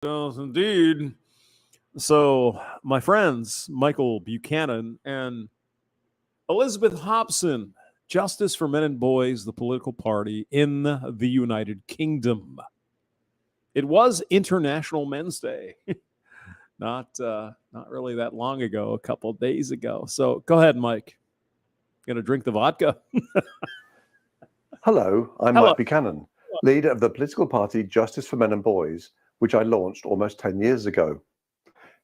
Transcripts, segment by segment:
Yes, indeed. So, my friends, Michael Buchanan and Elizabeth Hobson, Justice for Men and Boys, the political party in the United Kingdom. It was International Men's Day, not really that long ago, a couple of days ago. So, go ahead, Mike. Gonna drink the vodka? Hello, I'm Hello. Mike Buchanan, leader of the political party Justice for Men and Boys, which I launched almost 10 years ago.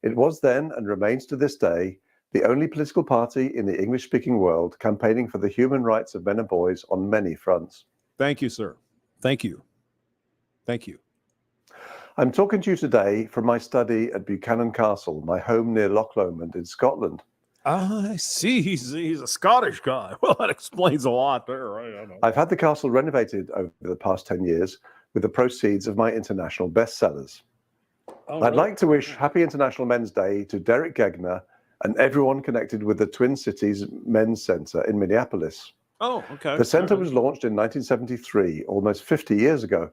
It was then, and remains to this day, the only political party in the English-speaking world campaigning for the human rights of men and boys on many fronts. Thank you, sir. Thank you. Thank you. I'm talking to you today from my study at Buchanan Castle, my home near Loch Lomond in Scotland. I see. He's a Scottish guy. Well, that explains a lot there, right? I know. I've had the castle renovated over the past 10 years with the proceeds of my international bestsellers. I'd like to wish Happy International Men's Day to Derek Gegner and everyone connected with the Twin Cities Men's Centre in Minneapolis. Oh, okay. The centre was launched in 1973, almost 50 years ago.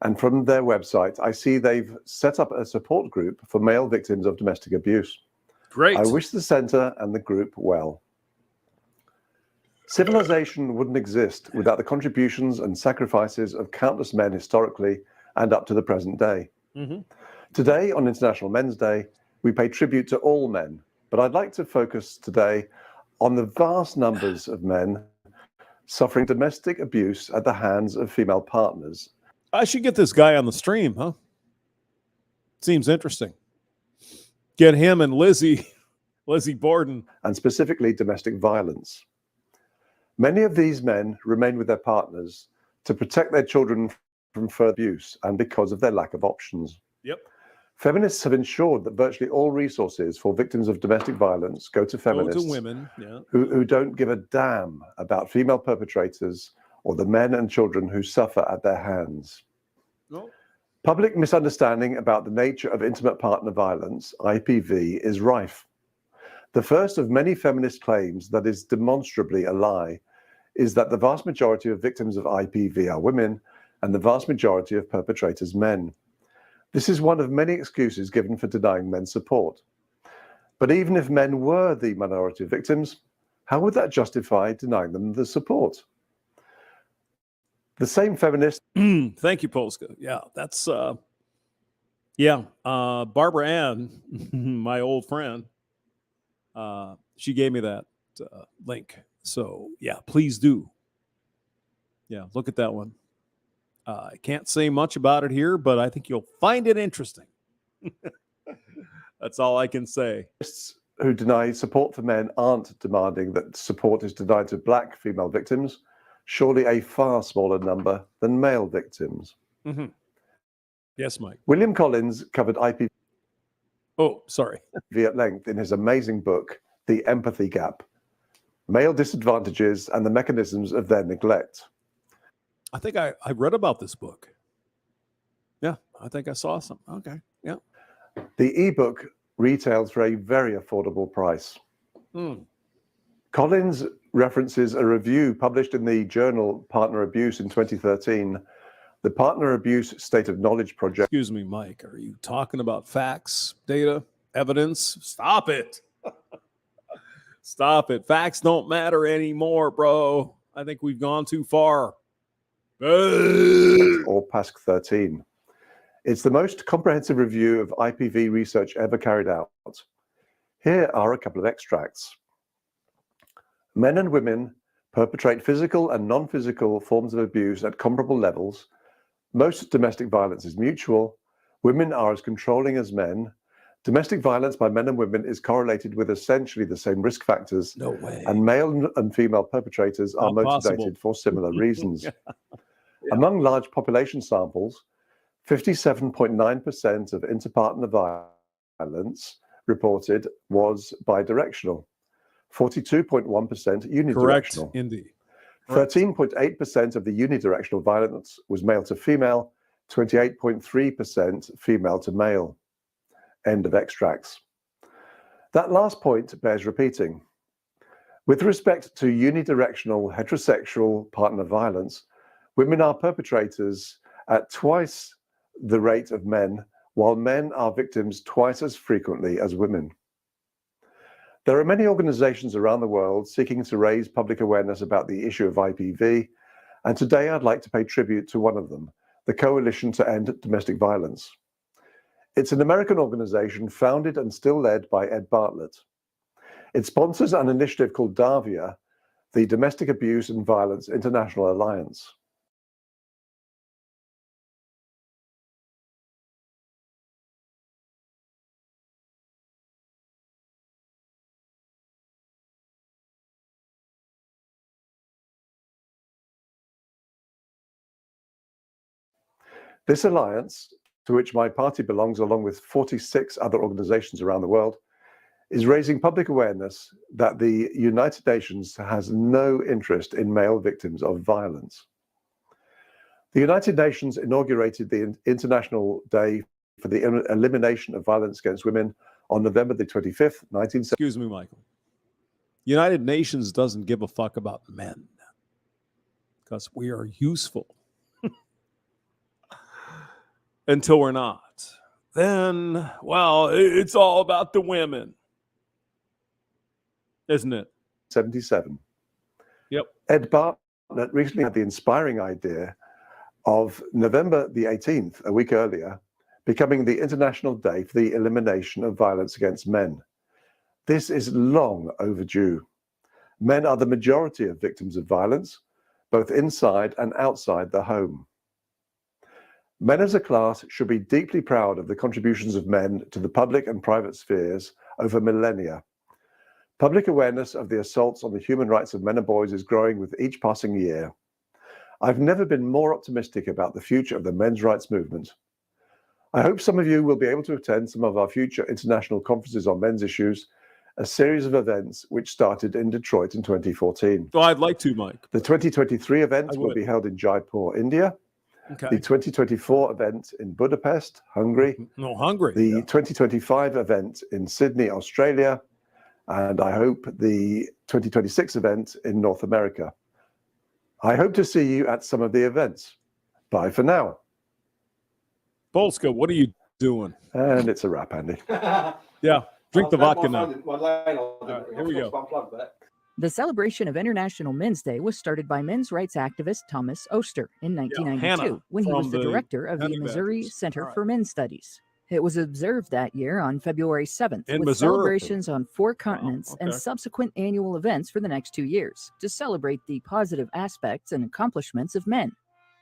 And from their website, I see they've set up a support group for male victims of domestic abuse. Great. I wish the centre and the group well. Civilization wouldn't exist without the contributions and sacrifices of countless men historically and up to the present day. Mm-hmm. Today, on International Men's Day, we pay tribute to all men, but I'd like to focus today on the vast numbers of men suffering domestic abuse at the hands of female partners. I should get this guy on the stream, huh? Seems interesting. Get him and Lizzie Borden. And specifically domestic violence. Many of these men remain with their partners to protect their children from further abuse and because of their lack of options. Yep. Feminists have ensured that virtually all resources for victims of domestic violence go to feminists women, yeah, who don't give a damn about female perpetrators or the men and children who suffer at their hands. No. Public misunderstanding about the nature of intimate partner violence, IPV, is rife. The first of many feminist claims that is demonstrably a lie is that the vast majority of victims of IPV are women and the vast majority of perpetrators men. This is one of many excuses given for denying men support. But even if men were the minority of victims, how would that justify denying them the support? The same feminist... Thank you, Polska. Yeah, that's... Barbara Ann, my old friend, she gave me that link. So, yeah, please do. Yeah, look at that one. I can't say much about it here, but I think you'll find it interesting. That's all I can say. Who deny support for men aren't demanding that support is denied to black female victims, surely a far smaller number than male victims. Mm-hmm. Yes, Mike. William Collins covered IPV at length in his amazing book, The Empathy Gap, Male Disadvantages and the Mechanisms of Their Neglect. I think I read about this book. Yeah, I think I saw some. Okay, yeah. The ebook retails for a very affordable price. Collins references a review published in the journal Partner Abuse in 2013, the Partner Abuse State of Knowledge Project. Excuse me, Mike, are you talking about facts, data, evidence? Stop it. Stop it. Facts don't matter anymore, bro. I think we've gone too far. Or PASC 13. It's the most comprehensive review of IPV research ever carried out. Here are a couple of extracts. Men and women perpetrate physical and non-physical forms of abuse at comparable levels. Most domestic violence is mutual. Women are as controlling as men. Domestic violence by men and women is correlated with essentially the same risk factors. No way. And male and female perpetrators are motivated for similar reasons. Yeah. Among large population samples, 57.9% of interpartner violence reported was bidirectional, 42.1% unidirectional. Correct, indeed. 13.8% of the unidirectional violence was male to female, 28.3% female to male. End of extracts. That last point bears repeating. With respect to unidirectional heterosexual partner violence, women are perpetrators at twice the rate of men while men are victims twice as frequently as women. There are many organizations around the world seeking to raise public awareness about the issue of IPV, and today I'd like to pay tribute to one of them, the Coalition to End Domestic Violence. It's an American organization founded and still led by Ed Bartlett. It sponsors an initiative called DAVIA, the Domestic Abuse and Violence International Alliance. This alliance, to which my party belongs along with 46 other organizations around the world, is raising public awareness that the United Nations has no interest in male victims of violence. The United Nations inaugurated the International Day for the Elimination of Violence Against Women on November the 25th, 1970. Excuse me, Michael. United Nations doesn't give a fuck about men because we are useful. Until we're not. Then, well, it's all about the women. Isn't it? 77. Yep. Ed Bartlett recently had the inspiring idea of November the 18th, a week earlier, becoming the International Day for the Elimination of Violence Against Men. This is long overdue. Men are the majority of victims of violence, both inside and outside the home. Men as a class should be deeply proud of the contributions of men to the public and private spheres over millennia. Public awareness of the assaults on the human rights of men and boys is growing with each passing year. I've never been more optimistic about the future of the men's rights movement. I hope some of you will be able to attend some of our future international conferences on men's issues, a series of events which started in Detroit in 2014. Well, I'd like to, Mike. The 2023 event will be held in Jaipur, India. Okay. The 2024 event in Budapest, Hungary. No, Hungary. The 2025 event in Sydney, Australia. And I hope the 2026 event in North America. I hope to see you at some of the events. Bye for now. Polska, what are you doing? And it's a wrap, Andy. Yeah, drink the vodka now. Here we go. The celebration of International Men's Day was started by men's rights activist Thomas Oster in 1992 when he was the director of the Missouri Center for Men's Studies. It was observed that year on February 7th with celebrations on 4 continents and subsequent annual events for the next 2 years to celebrate the positive aspects and accomplishments of men.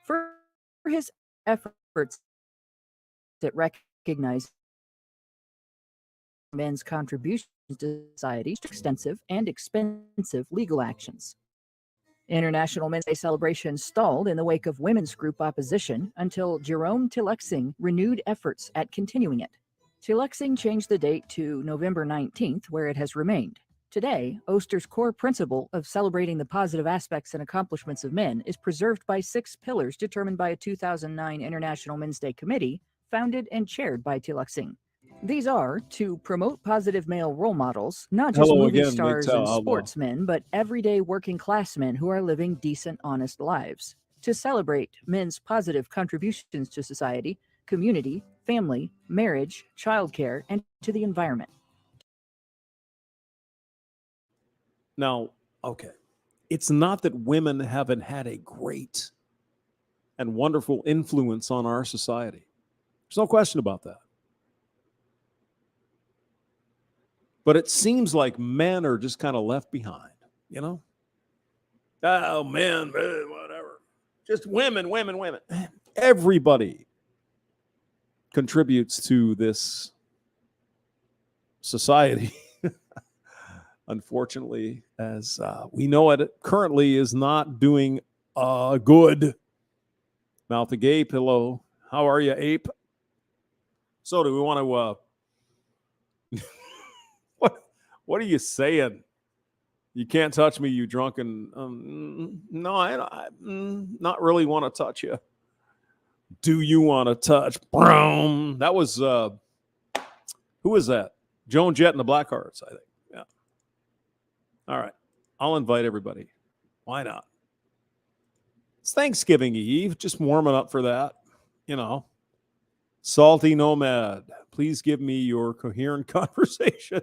For his efforts that recognize men's contributions to society, extensive and expensive legal actions. International Men's Day celebrations stalled in the wake of women's group opposition until Jerome Tillotson renewed efforts at continuing it. Tillotson changed the date to November 19th, where it has remained. Today, Oster's core principle of celebrating the positive aspects and accomplishments of men is preserved by 6 pillars determined by a 2009 International Men's Day Committee, founded and chaired by Tillotson. These are to promote positive male role models, not just movie stars and sportsmen, but everyday working class men who are living decent, honest lives. To celebrate men's positive contributions to society, community, family, marriage, childcare, and to the environment. Now, okay, it's not that women haven't had a great and wonderful influence on our society. There's no question about that. But it seems like men are just kind of left behind, you know? Oh, men, whatever. Just women. Everybody contributes to this society. Unfortunately, as we know it currently is not doing good. Mouth agape, hello. How are you, ape? So do we want to... What are you saying? You can't touch me, you drunken... no, I not really want to touch you. Do you want to touch? Broom. That was... who was that? Joan Jett and the Blackhearts, I think. Yeah. All right. I'll invite everybody. Why not? It's Thanksgiving Eve. Just warming up for that. You know. Salty Nomad, please give me your coherent conversation.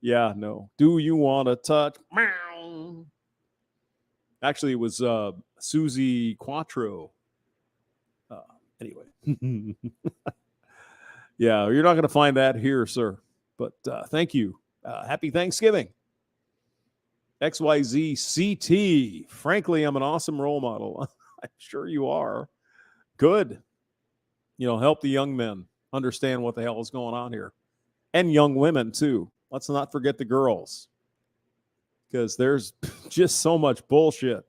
Yeah, no. Do you want to touch? Meow. Actually, it was Susie Quattro. Anyway. Yeah, you're not going to find that here, sir. But thank you. Happy Thanksgiving. XYZ CT. Frankly, I'm an awesome role model. I'm sure you are. Good. Help the young men understand what the hell is going on here. And young women, too. Let's not forget the girls. Because there's just so much bullshit.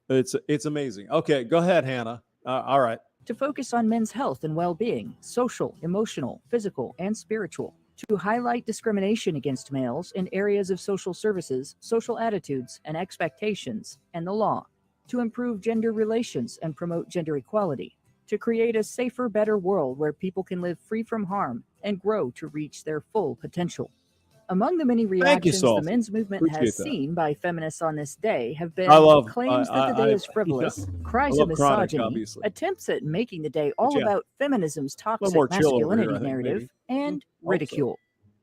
It's amazing. Okay, go ahead, Hannah. All right. To focus on men's health and well-being, social, emotional, physical, and spiritual. To highlight discrimination against males in areas of social services, social attitudes, and expectations, and the law. To improve gender relations and promote gender equality. To create a safer, better world where people can live free from harm and grow to reach their full potential. Among the many reactions the men's movement has seen by feminists on this day have been claims that the day is frivolous, cries of misogyny, attempts at making the day all about feminism's toxic masculinity narrative, and ridicule.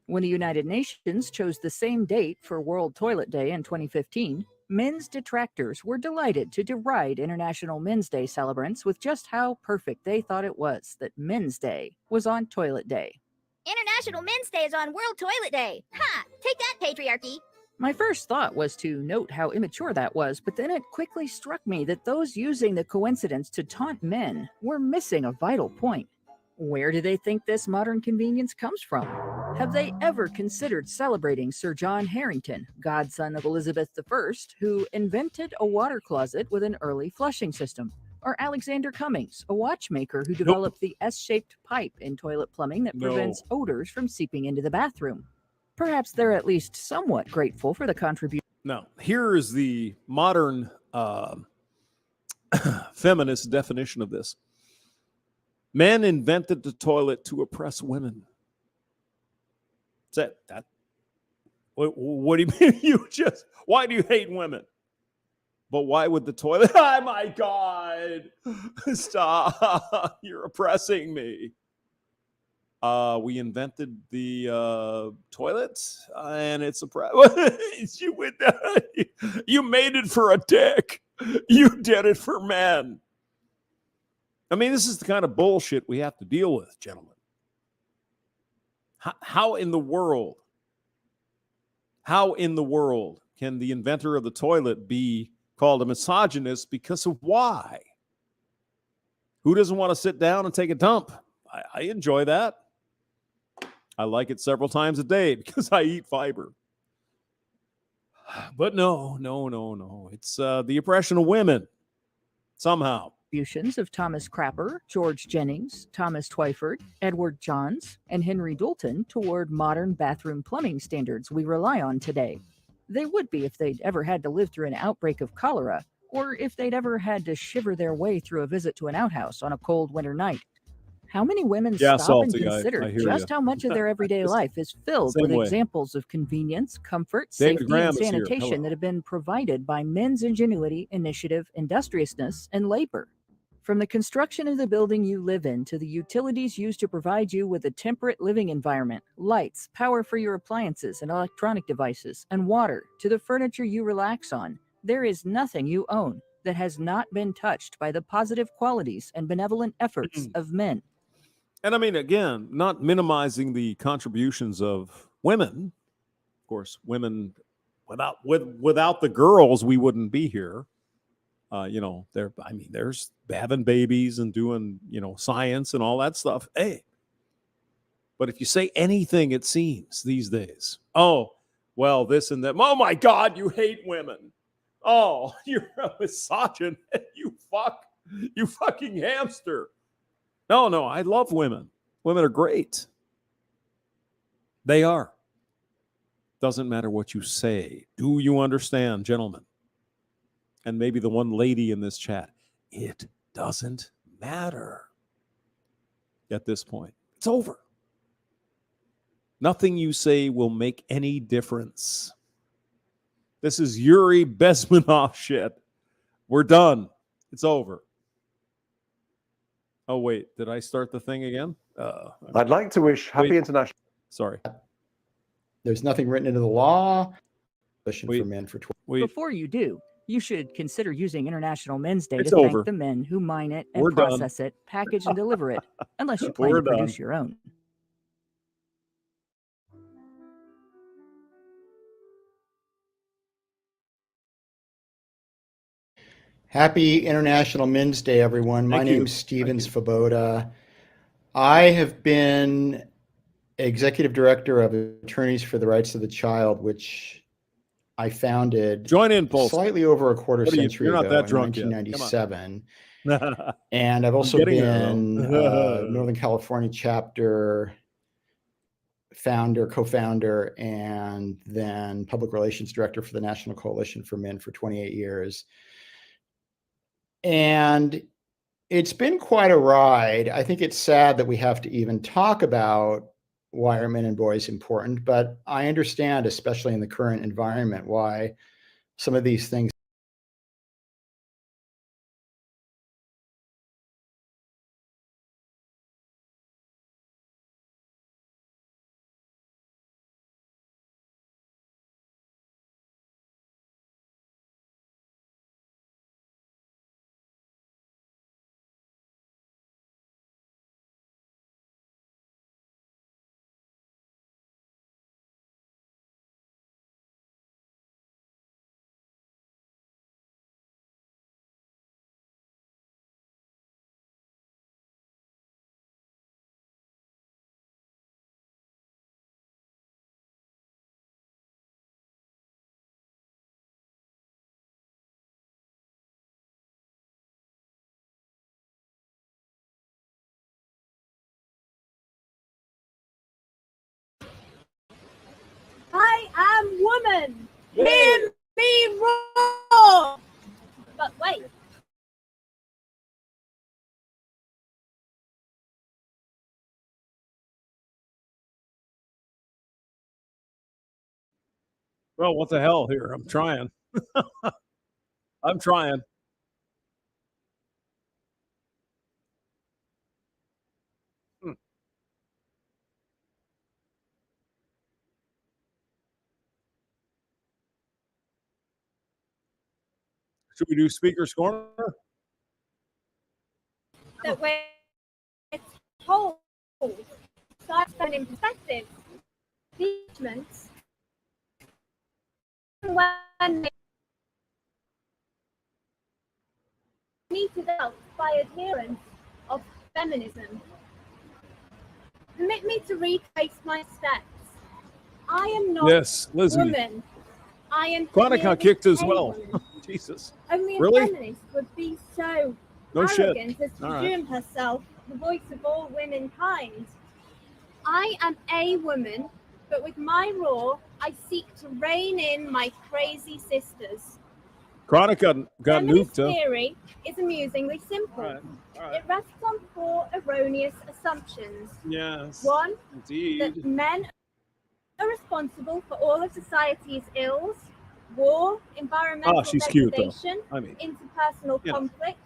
When the United Nations chose the same date for World Toilet Day in 2015, men's detractors were delighted to deride International Men's Day celebrants with just how perfect they thought it was that Men's Day was on Toilet Day. International Men's Day is on World Toilet Day. Ha! Take that, patriarchy. My first thought was to note how immature that was, but then it quickly struck me that those using the coincidence to taunt men were missing a vital point. Where do they think this modern convenience comes from? Have they ever considered celebrating Sir John Harington, godson of Elizabeth I, who invented a water closet with an early flushing system? Or Alexander Cummings, a watchmaker who developed the S-shaped pipe in toilet plumbing that prevents odors from seeping into the bathroom? Perhaps they're at least somewhat grateful for the contribution. Now, here is the modern feminist definition of this. Men invented the toilet to oppress women. That what do you mean? Why do you hate women? But why would the toilet? Oh my God! Stop! You're oppressing me. We invented the toilet, and it's you made it for a dick. You did it for men. I mean, this is the kind of bullshit we have to deal with, gentlemen. How in the world can the inventor of the toilet be called a misogynist because of why? Who doesn't want to sit down and take a dump? I enjoy that. I like it several times a day because I eat fiber. But no. It's the oppression of women somehow. Contributions of Thomas Crapper, George Jennings, Thomas Twyford, Edward Johns, and Henry Doulton toward modern bathroom plumbing standards we rely on today. They would be if they'd ever had to live through an outbreak of cholera, or if they'd ever had to shiver their way through a visit to an outhouse on a cold winter night. How many women stop and consider just how much of their everyday life is filled with examples of convenience, comfort, safety, and sanitation that have been provided by men's ingenuity, initiative, industriousness, and labor? From the construction of the building you live in to the utilities used to provide you with a temperate living environment, lights, power for your appliances and electronic devices, and water, to the furniture you relax on, there is nothing you own that has not been touched by the positive qualities and benevolent efforts of men. And I mean, again, not minimizing the contributions of women. Of course, women, without the girls, we wouldn't be here. There's having babies and doing, science and all that stuff. Hey, but if you say anything, it seems these days, oh, well, this and that. Oh my God, you hate women. Oh, you're a misogynist. You fucking hamster. No, I love women. Women are great. They are. Doesn't matter what you say. Do you understand, gentlemen? And maybe the one lady in this chat, it doesn't matter at this point. It's over. Nothing you say will make any difference. This is Yuri Bezmenov shit. We're done. It's over. Oh, wait. Did I start the thing again? I'd like to wish Happy Wait. International. Sorry. There's nothing written into the law. For Wait. men for Wait. Before you do, you should consider using International Men's Day It's to over. thank the men who mine it and We're done. process it, package and deliver it, unless you plan We're to produce done. your own. Happy International Men's Day, everyone. My Thank you. name's Steven Thank you. Svoboda. I have been executive director of Attorneys for the Rights of the Child, which I founded Join in, Pulse. slightly over a quarter What are you- century you're not ago that in drunk yet. Come on. 1997. And I've also getting there, been though. Northern California chapter founder, co-founder, and then public relations director for the National Coalition for Men for 28 years. And it's been quite a ride. I think it's sad that we have to even talk about why are men and boys important, but I understand, especially in the current environment, why some of these things I am woman. Hear me roar. But wait. Well, what the hell here? I'm trying. I'm trying. Hmm. Should we do Speaker's Corner? That we're told, starts in perspective, judgments, when they meted out by adherents of feminism. Permit me to retrace my steps. I am not Yes, Lizzie. woman. I am Chronica merely kicked as a well. woman. Jesus. Only a Really? feminist would be so No shit. arrogant as to All right. presume herself the voice of all womankind. I am a woman, but with my roar, I seek to rein in my crazy sisters. Chronica got Feminist nuked. Huh? theory is amusingly simple. All right. All right. It rests on 4 erroneous assumptions. Yes. 1, Indeed. that men are responsible for all of society's ills, war, environmental she's cute, though. degradation, I mean, interpersonal you know. conflict,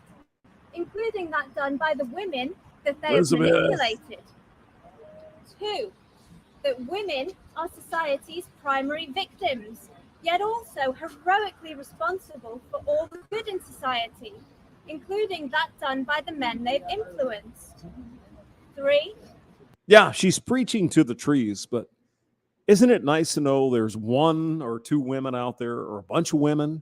including that done by the women that they Elizabeth. have manipulated. 2, that women are society's primary victims, yet also heroically responsible for all the good in society, including that done by the men they've influenced. 3, Yeah, she's preaching to the trees, but isn't it nice to know there's 1 or 2 women out there or a bunch of women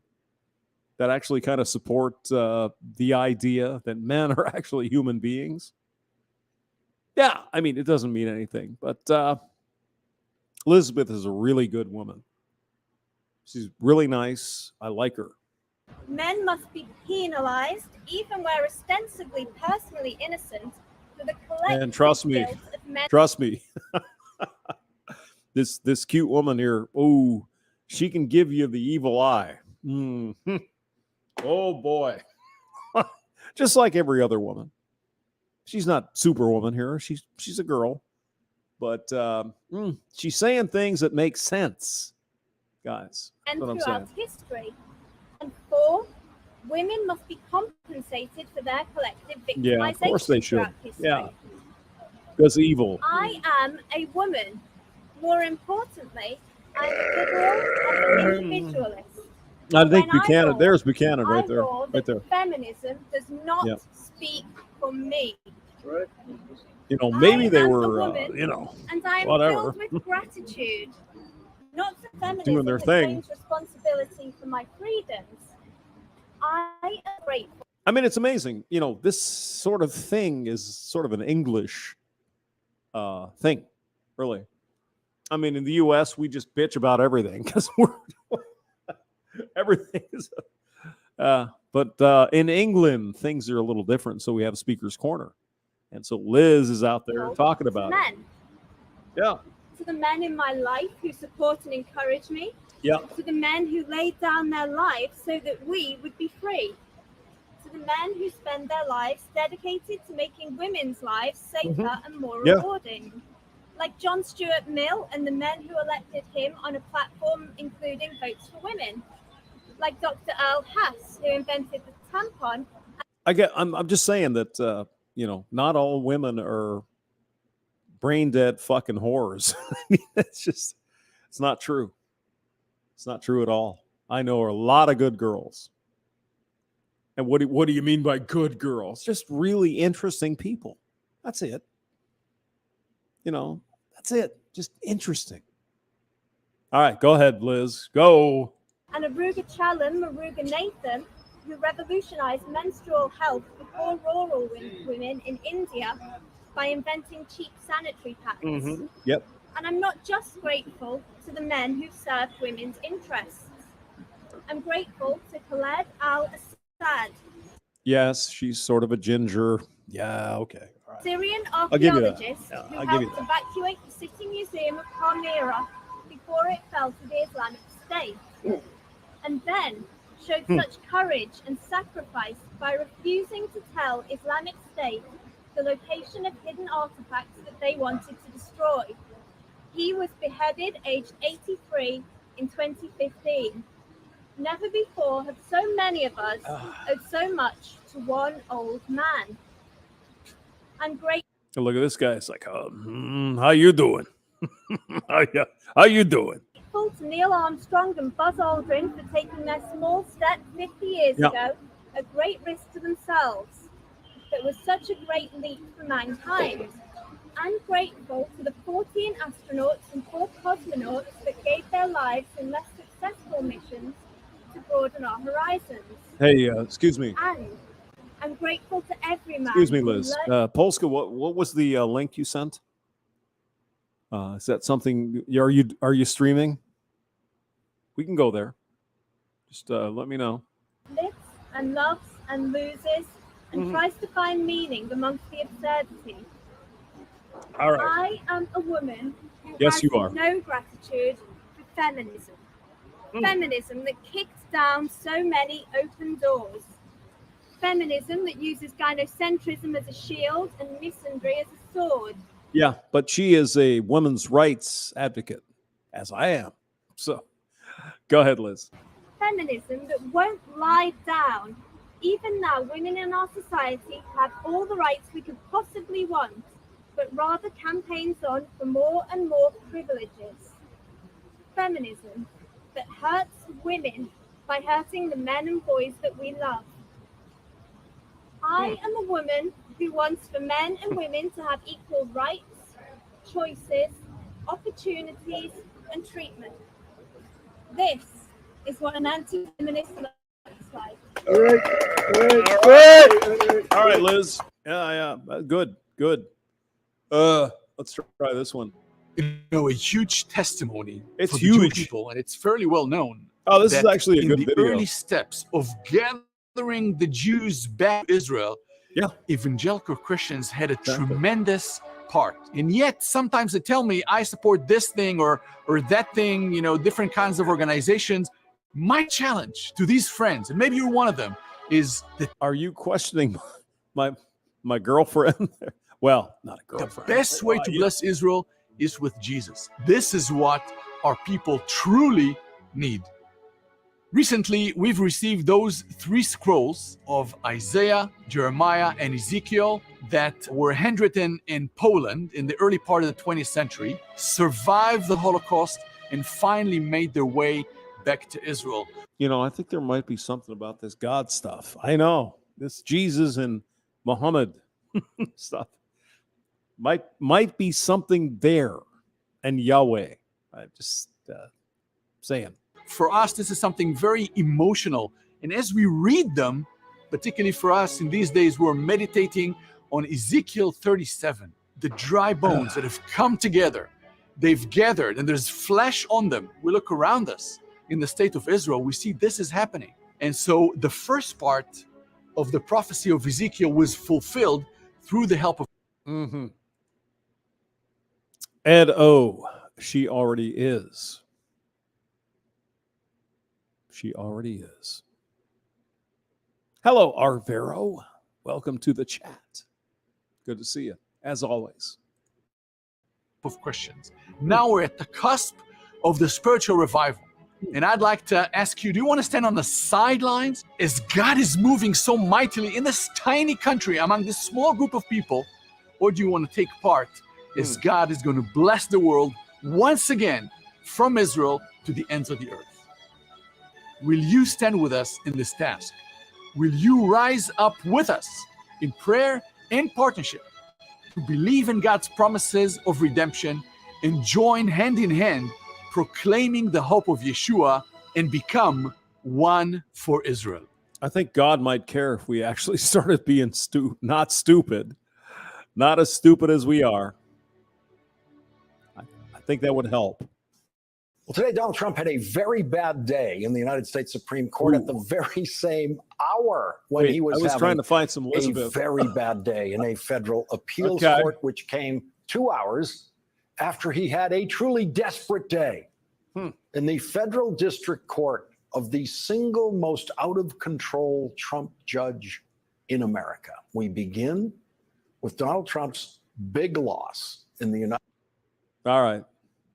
that actually kind of support the idea that men are actually human beings? Yeah, I mean, it doesn't mean anything, but Elizabeth is a really good woman. She's really nice. I like her. men must be penalized, even where ostensibly personally innocent, for the collective And trust me, guilt of men. trust me. This cute woman here, oh, she can give you the evil eye. Mm-hmm. Oh boy. Just like every other woman. She's not Superwoman here. She's a girl. But she's saying things that make sense, guys. That's and what I'm throughout saying. history. And 4, Women must be compensated for their collective Yeah, of course they victimization should. throughout history. Yeah. That's evil. I am a woman. More importantly, I'm liberal and an individualist. I think When I Buchanan. roar, There's Buchanan I right there. roar Right that there. feminism does not Yeah. speak for me. You know, maybe I they am a were, woman, you know, and I am whatever. filled with gratitude. Not for feminism Doing their that thing. claims responsibility for my freedoms. I am grateful. I mean, it's amazing. You know, this sort of thing is sort of an English thing, really. I mean, in the U.S., we just bitch about everything because we're everything is. But in England, things are a little different. So we have a speaker's corner, and so Liz is out there talking about it. Men. Yeah. To the men in my life who support and encourage me. Yeah. To the men who laid down their lives so that we would be free. To the men who spend their lives dedicated to making women's lives safer and more rewarding. Like John Stuart Mill and the men who elected him on a platform including votes for women. Like Dr. Earl Haas, who invented the tampon. I'm just saying that you know, not all women are brain dead fucking whores. I mean, it's not true. It's not true at all. I know a lot of good girls. And what do you mean by good girls? Just really interesting people. That's it. You know, that's it. Just interesting. All right, go ahead, Liz. Go. And Aruga Chalam Muruga Nathan, who revolutionized menstrual health before rural women in India by inventing cheap sanitary pads. Mm-hmm. Yep. And I'm not just grateful to the men who served women's interests. I'm grateful to Khaled al-Assad. Yes, she's sort of a ginger. Yeah, okay. All right. Syrian I'll give you that. archaeologist Yeah, who I'll give you helped that. evacuate the City Museum of Palmyra before it fell to the Islamic State. And then showed such courage and sacrifice by refusing to tell Islamic State the location of hidden artifacts that they wanted to destroy. He was beheaded aged 83 in 2015. Never before have so many of us owed so much to one old man. I'm grateful. Look at this guy. It's like, how you doing? How you doing? To Neil Armstrong and Buzz Aldrin for taking their small step 50 years ago, a great risk to themselves, that was such a great leap for mankind. I'm grateful to the 14 astronauts and 4 cosmonauts that gave their lives in less successful missions to broaden our horizons. Hey, excuse me. And I'm grateful to every man. Excuse me, Liz. Polska, what was the link you sent? Is that something? Are you streaming? We can go there. Just let me know. Lives and loves and loses and tries to find meaning amongst the absurdity. All right. I am a woman who Yes, has you are. no gratitude for feminism. Feminism that kicked down so many open doors. Feminism that uses gynocentrism as a shield and misandry as a sword. Yeah, but she is a women's rights advocate, as I am. So, go ahead, Liz. Feminism that won't lie down. Even now, women in our society have all the rights we could possibly want, but rather campaigns on for more and more privileges. Feminism that hurts women by hurting the men and boys that we love. I am a woman who wants for men and women to have equal rights, choices, opportunities, and treatment. This is what an anti-feminist looks like. All right, Liz. Yeah. Good. Let's try this one. You know, a huge testimony It's for the Jewish huge. people, and it's fairly well known. Oh, this is that actually a in good the video. early steps of gathering the Jews back to Israel, evangelical Christians had a tremendous part. And yet, sometimes they tell me, I support this thing or that thing, you know, different kinds of organizations. My challenge to these friends, and maybe you're one of them, is that Are you questioning my girlfriend? Well, not a the girlfriend. best way to bless Israel is with Jesus. This is what our people truly need. Recently, we've received those 3 scrolls of Isaiah, Jeremiah, and Ezekiel that were handwritten in Poland in the early part of the 20th century, survived the Holocaust, and finally made their way back to Israel. You know, I think there might be something about this God stuff. I know this Jesus and Muhammad stuff might be something there, and Yahweh. I'm just saying. For us, this is something very emotional. And as we read them, particularly for us in these days, we're meditating on Ezekiel 37, the dry bones that have come together. They've gathered and there's flesh on them. We look around us in the state of Israel, we see this is happening. And so the first part of the prophecy of Ezekiel was fulfilled through the help of And oh, she already is. She already is. Hello, Arvero. Welcome to the chat. Good to see you, as always. Of Christians. Now we're at the cusp of the spiritual revival. And I'd like to ask you, do you want to stand on the sidelines as God is moving so mightily in this tiny country among this small group of people? Or do you want to take part as God is going to bless the world once again from Israel to the ends of the earth? Will you stand with us in this task? Will you rise up with us in prayer and partnership to believe in God's promises of redemption and join hand in hand proclaiming the hope of Yeshua and become one for Israel? I think God might care if we actually started being not stupid, not as stupid as we are. I think that would help. Well, today, Donald Trump had a very bad day in the United States Supreme Court at the very same hour when he was having trying to find some a very bad day in a federal appeals court, which came 2 hours after he had a truly desperate day in the federal district court of the single most out-of-control Trump judge in America. We begin with Donald Trump's big loss in the United States. All right.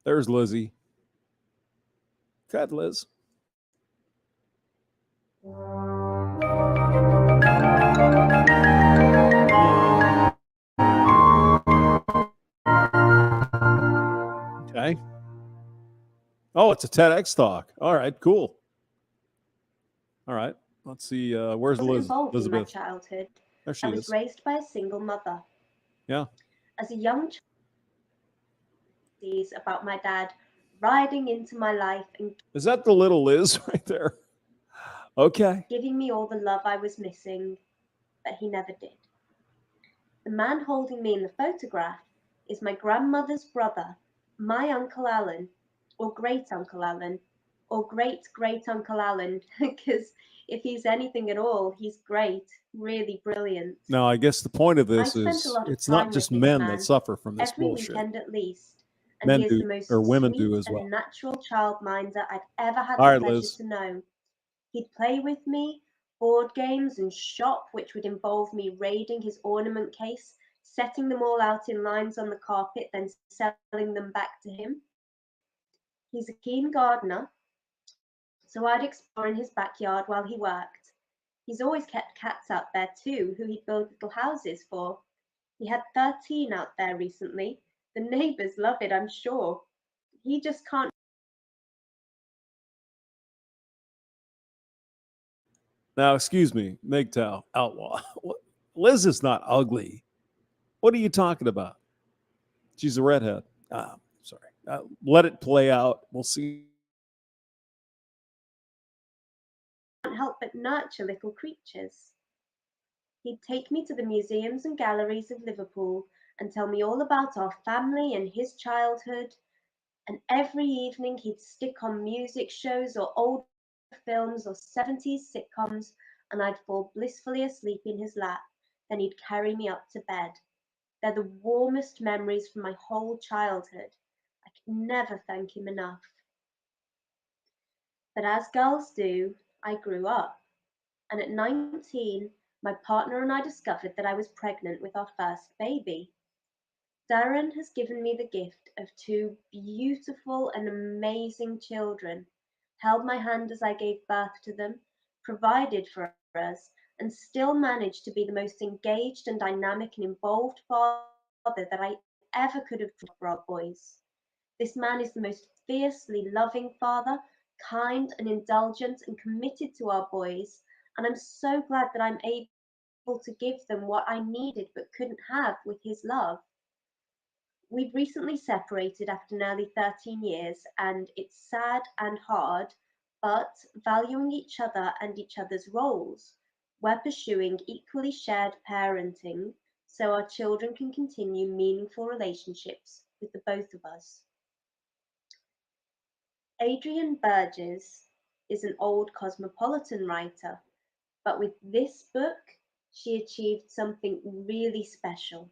There's Lizzie. Go ahead, Liz. Okay. Oh, it's a TEDx talk. All right, cool. All right. Let's see. Where's Liz? Elizabeth? In my childhood, There she I was is. raised by a single mother. Yeah. As a young child, about my dad riding into my life and Is that the little Liz right there? Okay. giving me all the love I was missing, but he never did. The man holding me in the photograph is my grandmother's brother, my Uncle Alan, or Great Uncle Alan, or Great Great Uncle Alan, because if he's anything at all, he's great, really brilliant. Now, I guess the point of this is it's not just men that suffer from this every bullshit. weekend at least. And Men he is do, the most or women sweet do as well. and natural childminder I've ever had All the right, pleasure Liz. to know. He'd play with me, board games and shop, which would involve me raiding his ornament case, setting them all out in lines on the carpet, then selling them back to him. He's a keen gardener, so I'd explore in his backyard while he worked. He's always kept cats out there too, who he'd build little houses for. He had 13 out there recently. The neighbors love it, I'm sure. He just can't. Now, excuse me, MGTOW Outlaw. Liz is not ugly. What are you talking about? She's a redhead. Sorry. Let it play out. We'll see. Can't help but nurture little creatures. He'd take me to the museums and galleries of Liverpool and tell me all about our family and his childhood. And every evening he'd stick on music shows or old films or 70s sitcoms, and I'd fall blissfully asleep in his lap. Then he'd carry me up to bed. They're the warmest memories from my whole childhood. I could never thank him enough. But as girls do, I grew up. And at 19, my partner and I discovered that I was pregnant with our first baby. Darren has given me the gift of 2 beautiful and amazing children. held my hand as I gave birth to them, provided for us, and still managed to be the most engaged and dynamic and involved father that I ever could have dreamed for our boys. This man is the most fiercely loving father, kind and indulgent and committed to our boys, and I'm so glad that I'm able to give them what I needed but couldn't have with his love. We've recently separated after nearly 13 years, and it's sad and hard, but valuing each other and each other's roles, we're pursuing equally shared parenting so our children can continue meaningful relationships with the both of us. Adrienne Burgess is an old cosmopolitan writer, but with this book, she achieved something really special.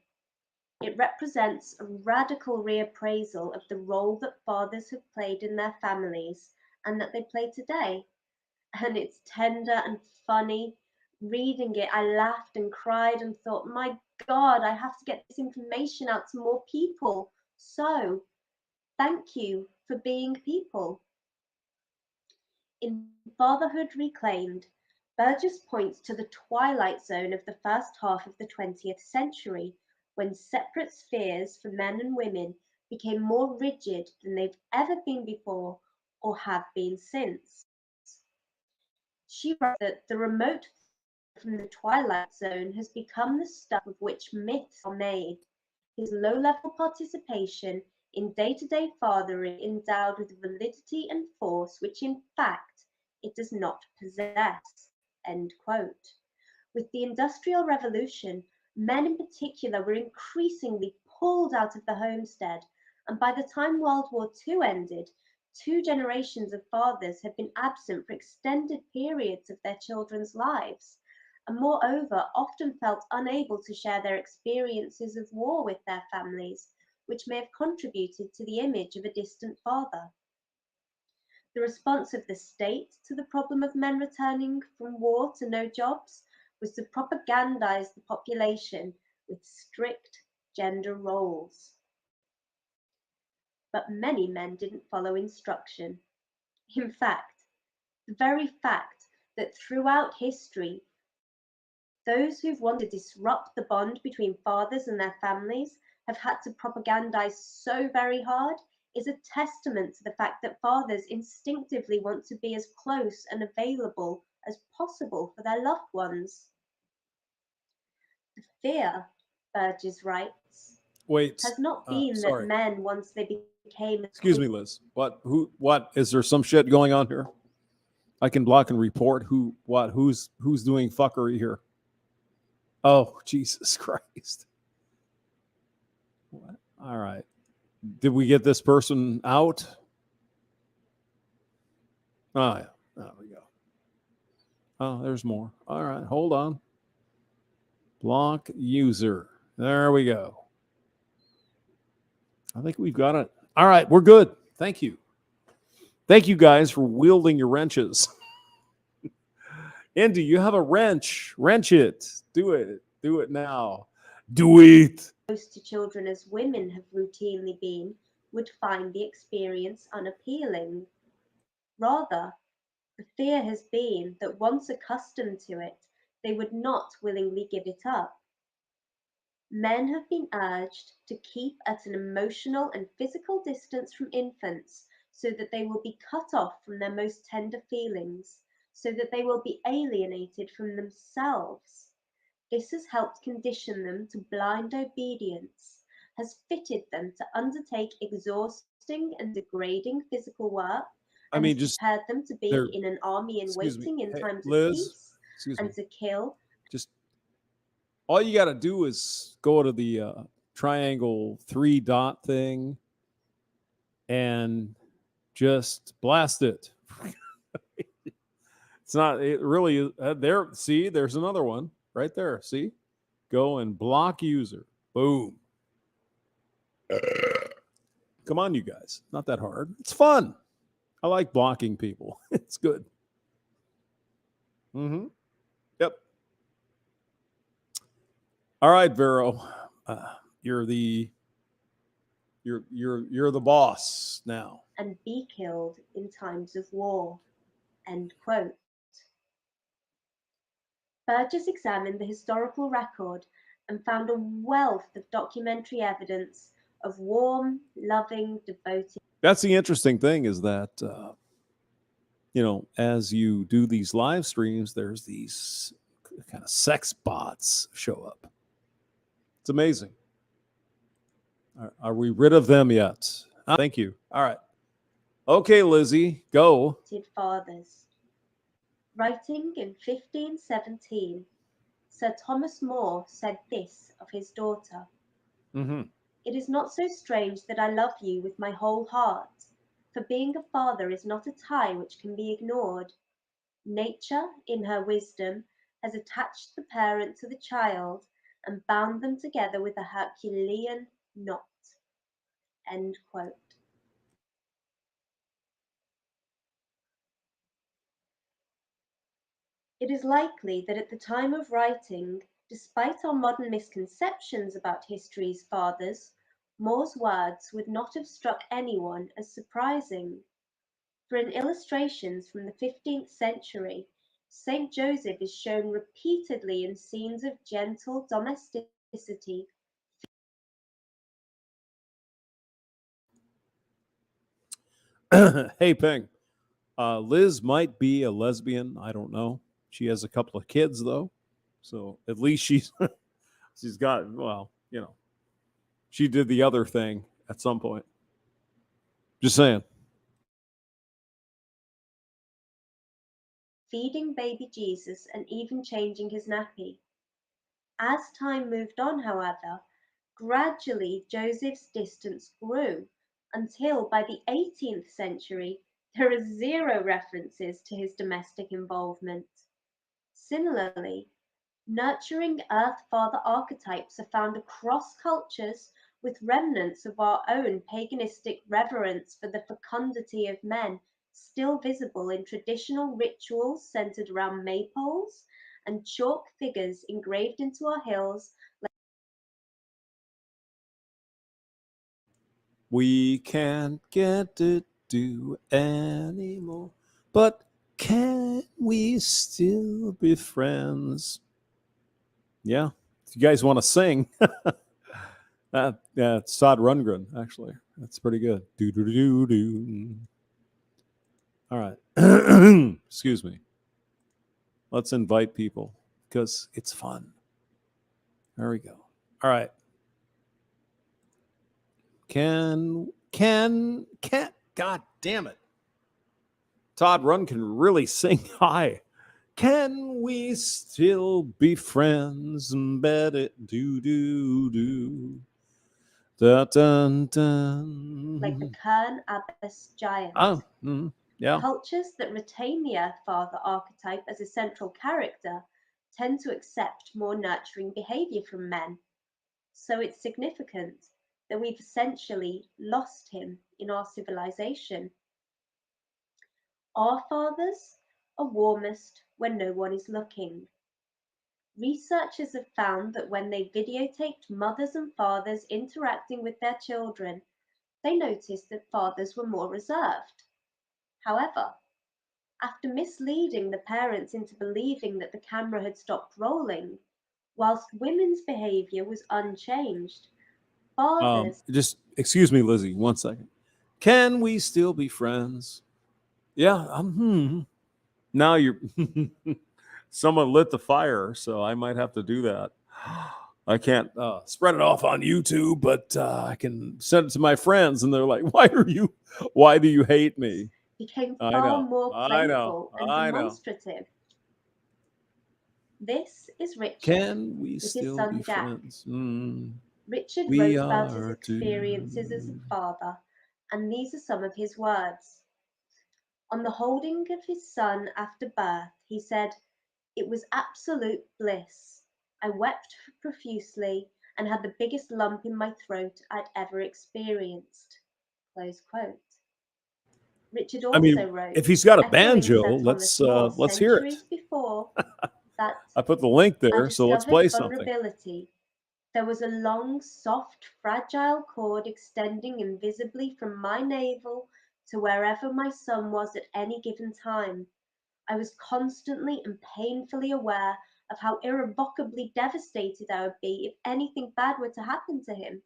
It represents a radical reappraisal of the role that fathers have played in their families and that they play today. And it's tender and funny. Reading it, I laughed and cried and thought, my God, I have to get this information out to more people. So, thank you for being people. In Fatherhood Reclaimed, Burgess points to the twilight zone of the first half of the 20th century, when separate spheres for men and women became more rigid than they've ever been before or have been since. She wrote that the remote from the twilight zone has become the stuff of which myths are made. His low-level participation in day-to-day fathering endowed with validity and force which in fact it does not possess. End quote. With the Industrial Revolution, men in particular were increasingly pulled out of the homestead, and by the time World War II ended, 2 generations of fathers had been absent for extended periods of their children's lives, and moreover often felt unable to share their experiences of war with their families, which may have contributed to the image of a distant father. The response of the state to the problem of men returning from war to no jobs was to propagandize the population with strict gender roles. But many men didn't follow instruction. In fact, the very fact that throughout history, those who've wanted to disrupt the bond between fathers and their families have had to propagandize so very hard is a testament to the fact that fathers instinctively want to be as close and available as possible for their loved ones. The fear, Burgess writes, has not been that men, once they became... Excuse me, Liz. What? Is there some shit going on here? I can block and report who's doing fuckery here. Oh, Jesus Christ. What? All right. Did we get this person out? Oh, yeah. There we go. Oh, there's more. All right. Hold on. Block user. There we go. I think we've got it. All right. We're good. Thank you. Thank you guys for wielding your wrenches. Andy, you have a wrench. Wrench it. Do it. Do it now. Do it. Close to children as women have routinely been, would find the experience unappealing. Rather, the fear has been that once accustomed to it, they would not willingly give it up. Men have been urged to keep at an emotional and physical distance from infants so that they will be cut off from their most tender feelings, so that they will be alienated from themselves. This has helped condition them to blind obedience, has fitted them to undertake exhausting and degrading physical work, and has prepared them to be in an army in waiting in times of peace, and to kill. Just all you got to do is go to the triangle 3-dot thing and just blast it. It's not, it really, there, see, there's another one right there. See, go and block user. Boom. Come on, you guys. Not that hard. It's fun. I like blocking people. It's good. Mm-hmm. Yep. All right, Vero. You're the boss now. and be killed in times of war." End quote. Burgess examined the historical record and found a wealth of documentary evidence of warm, loving, devoted. That's the interesting thing is that, as you do these live streams, there's these kind of sex bots show up. It's amazing. Are we rid of them yet? Thank you. All right. Okay, Lizzie, go. Fathers. Writing in 1517, Sir Thomas More said this of his daughter: "It is not so strange that I love you with my whole heart, for being a father is not a tie which can be ignored. Nature, in her wisdom, has attached the parent to the child and bound them together with a Herculean knot." End quote. It is likely that at the time of writing, despite our modern misconceptions about history's fathers, More's words would not have struck anyone as surprising. For in illustrations from the 15th century, Saint Joseph is shown repeatedly in scenes of gentle domesticity. Hey, Ping. Liz might be a lesbian. I don't know. She has a couple of kids, though. So at least she's got, she did the other thing at some point. Just saying. Feeding baby Jesus and even changing his nappy. As time moved on, however, gradually Joseph's distance grew until by the 18th century there are zero references to his domestic involvement. Similarly, nurturing Earth Father archetypes are found across cultures, with remnants of our own paganistic reverence for the fecundity of men still visible in traditional rituals centered around maypoles and chalk figures engraved into our hills. We can't get to do anymore, but can we still be friends? Yeah. If you guys want to sing, yeah, it's Todd Rundgren, actually. That's pretty good. Do, do, do, do. All right. Excuse me. Let's invite people because it's fun. There we go. All right. Can, God damn it. Todd Run can really sing high. Can we still be friends? Bet it do do do. Dun, dun, dun. Like the Kern Abbas giant. Yeah. Cultures that retain the Earth Father archetype as a central character tend to accept more nurturing behavior from men. So it's significant that we've essentially lost him in our civilization. Our fathers are warmest when no one is looking. Researchers have found that when they videotaped mothers and fathers interacting with their children, they noticed that fathers were more reserved. However, after misleading the parents into believing that the camera had stopped rolling, whilst women's behavior was unchanged, fathers... Just excuse me, Lizzie, 1 second. Can we still be friends? Yeah. Now you're... Someone lit the fire, so I might have to do that. I can't spread it off on YouTube, but I can send it to my friends, and they're like, why do you hate me? Became far more playful and demonstrative. This is Richard. Can we with still his son be Jack. friends? Richard We wrote about his are experiences as a father, and these are some of his words. On the holding of his son after birth, he said, "It was absolute bliss. I wept profusely and had the biggest lump in my throat I'd ever experienced." Close quote. Richard also wrote, if he's got a echoing banjo, Sir let's Thomas More hear it. centuries before, that I put the link I there, so let's discovered play something. vulnerability. There was a long, soft, fragile cord extending invisibly from my navel to wherever my son was at any given time. I was constantly and painfully aware of how irrevocably devastated I would be if anything bad were to happen to him.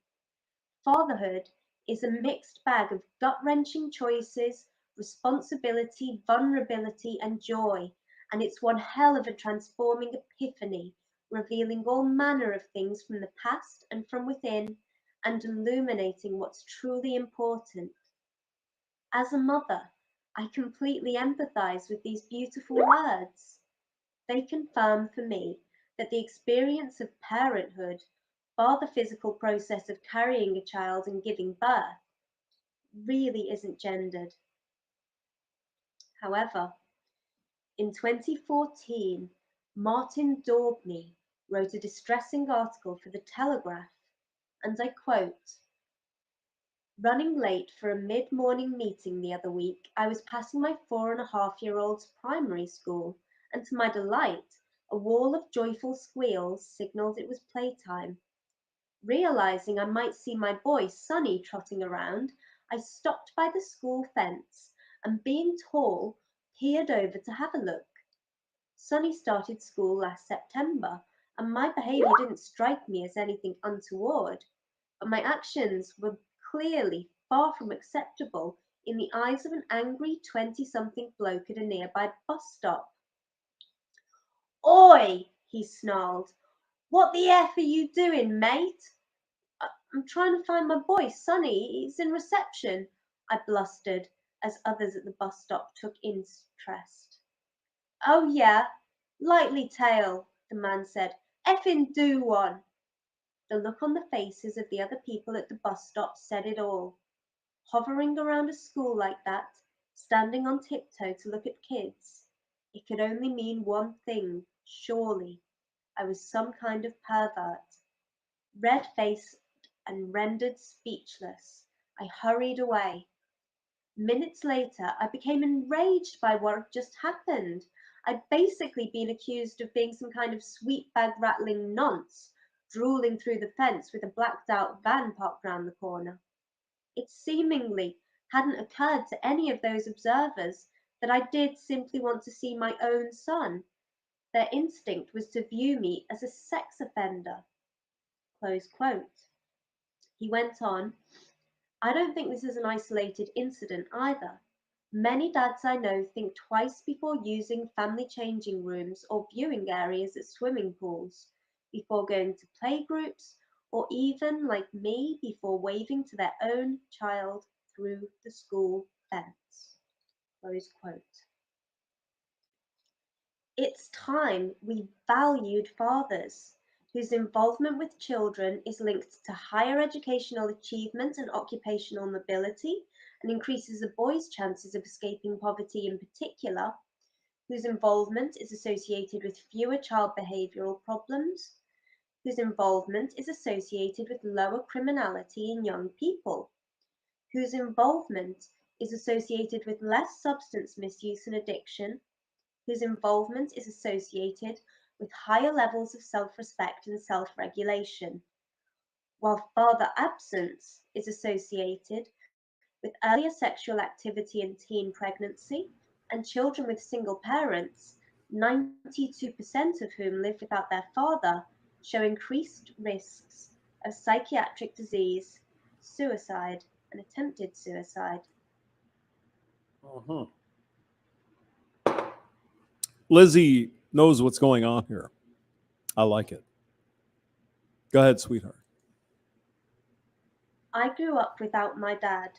Fatherhood is a mixed bag of gut-wrenching choices, responsibility, vulnerability, and joy, and it's one hell of a transforming epiphany, revealing all manner of things from the past and from within, and illuminating what's truly important. As a mother, I completely empathize with these beautiful words. They confirm for me that the experience of parenthood, bar the physical process of carrying a child and giving birth, really isn't gendered. However, in 2014, Martin Daubney wrote a distressing article for The Telegraph, and I quote, "Running late for a mid-morning meeting the other week, I was passing my 4.5-year-old's primary school, and to my delight, a wall of joyful squeals signaled it was playtime. Realizing I might see my boy Sonny trotting around, I stopped by the school fence and, being tall, peered over to have a look. Sonny started school last September, and my behavior didn't strike me as anything untoward, but my actions were clearly far from acceptable in the eyes of an angry 20-something bloke at a nearby bus stop. Oi, he snarled. What the F are you doing, mate? I'm trying to find my boy, Sonny. He's in reception, I blustered as others at the bus stop took interest. Oh yeah, lightly tail, the man said. Effing do one. The look on the faces of the other people at the bus stop said it all. Hovering around a school like that, standing on tiptoe to look at kids, it could only mean one thing, surely. I was some kind of pervert. Red-faced and rendered speechless, I hurried away. Minutes later, I became enraged by what had just happened. I'd basically been accused of being some kind of sweet bag rattling nonce, drooling through the fence with a blacked out van parked round the corner. It seemingly hadn't occurred to any of those observers that I did simply want to see my own son. Their instinct was to view me as a sex offender. Close quote. He went on, I don't think this is an isolated incident either. Many dads I know think twice before using family changing rooms or viewing areas at swimming pools, before going to playgroups, or even, like me, before waving to their own child through the school fence. Close quote. It's time we valued fathers whose involvement with children is linked to higher educational achievement and occupational mobility and increases a boy's chances of escaping poverty in particular, whose involvement is associated with fewer child behavioural problems, whose involvement is associated with lower criminality in young people, whose involvement is associated with less substance misuse and addiction, whose involvement is associated with higher levels of self-respect and self-regulation, while father absence is associated with earlier sexual activity in teen pregnancy and children with single parents, 92% of whom live without their father, show increased risks of psychiatric disease, suicide, and attempted suicide. Uh-huh. Lizzie knows what's going on here. I like it. Go ahead, sweetheart. I grew up without my dad,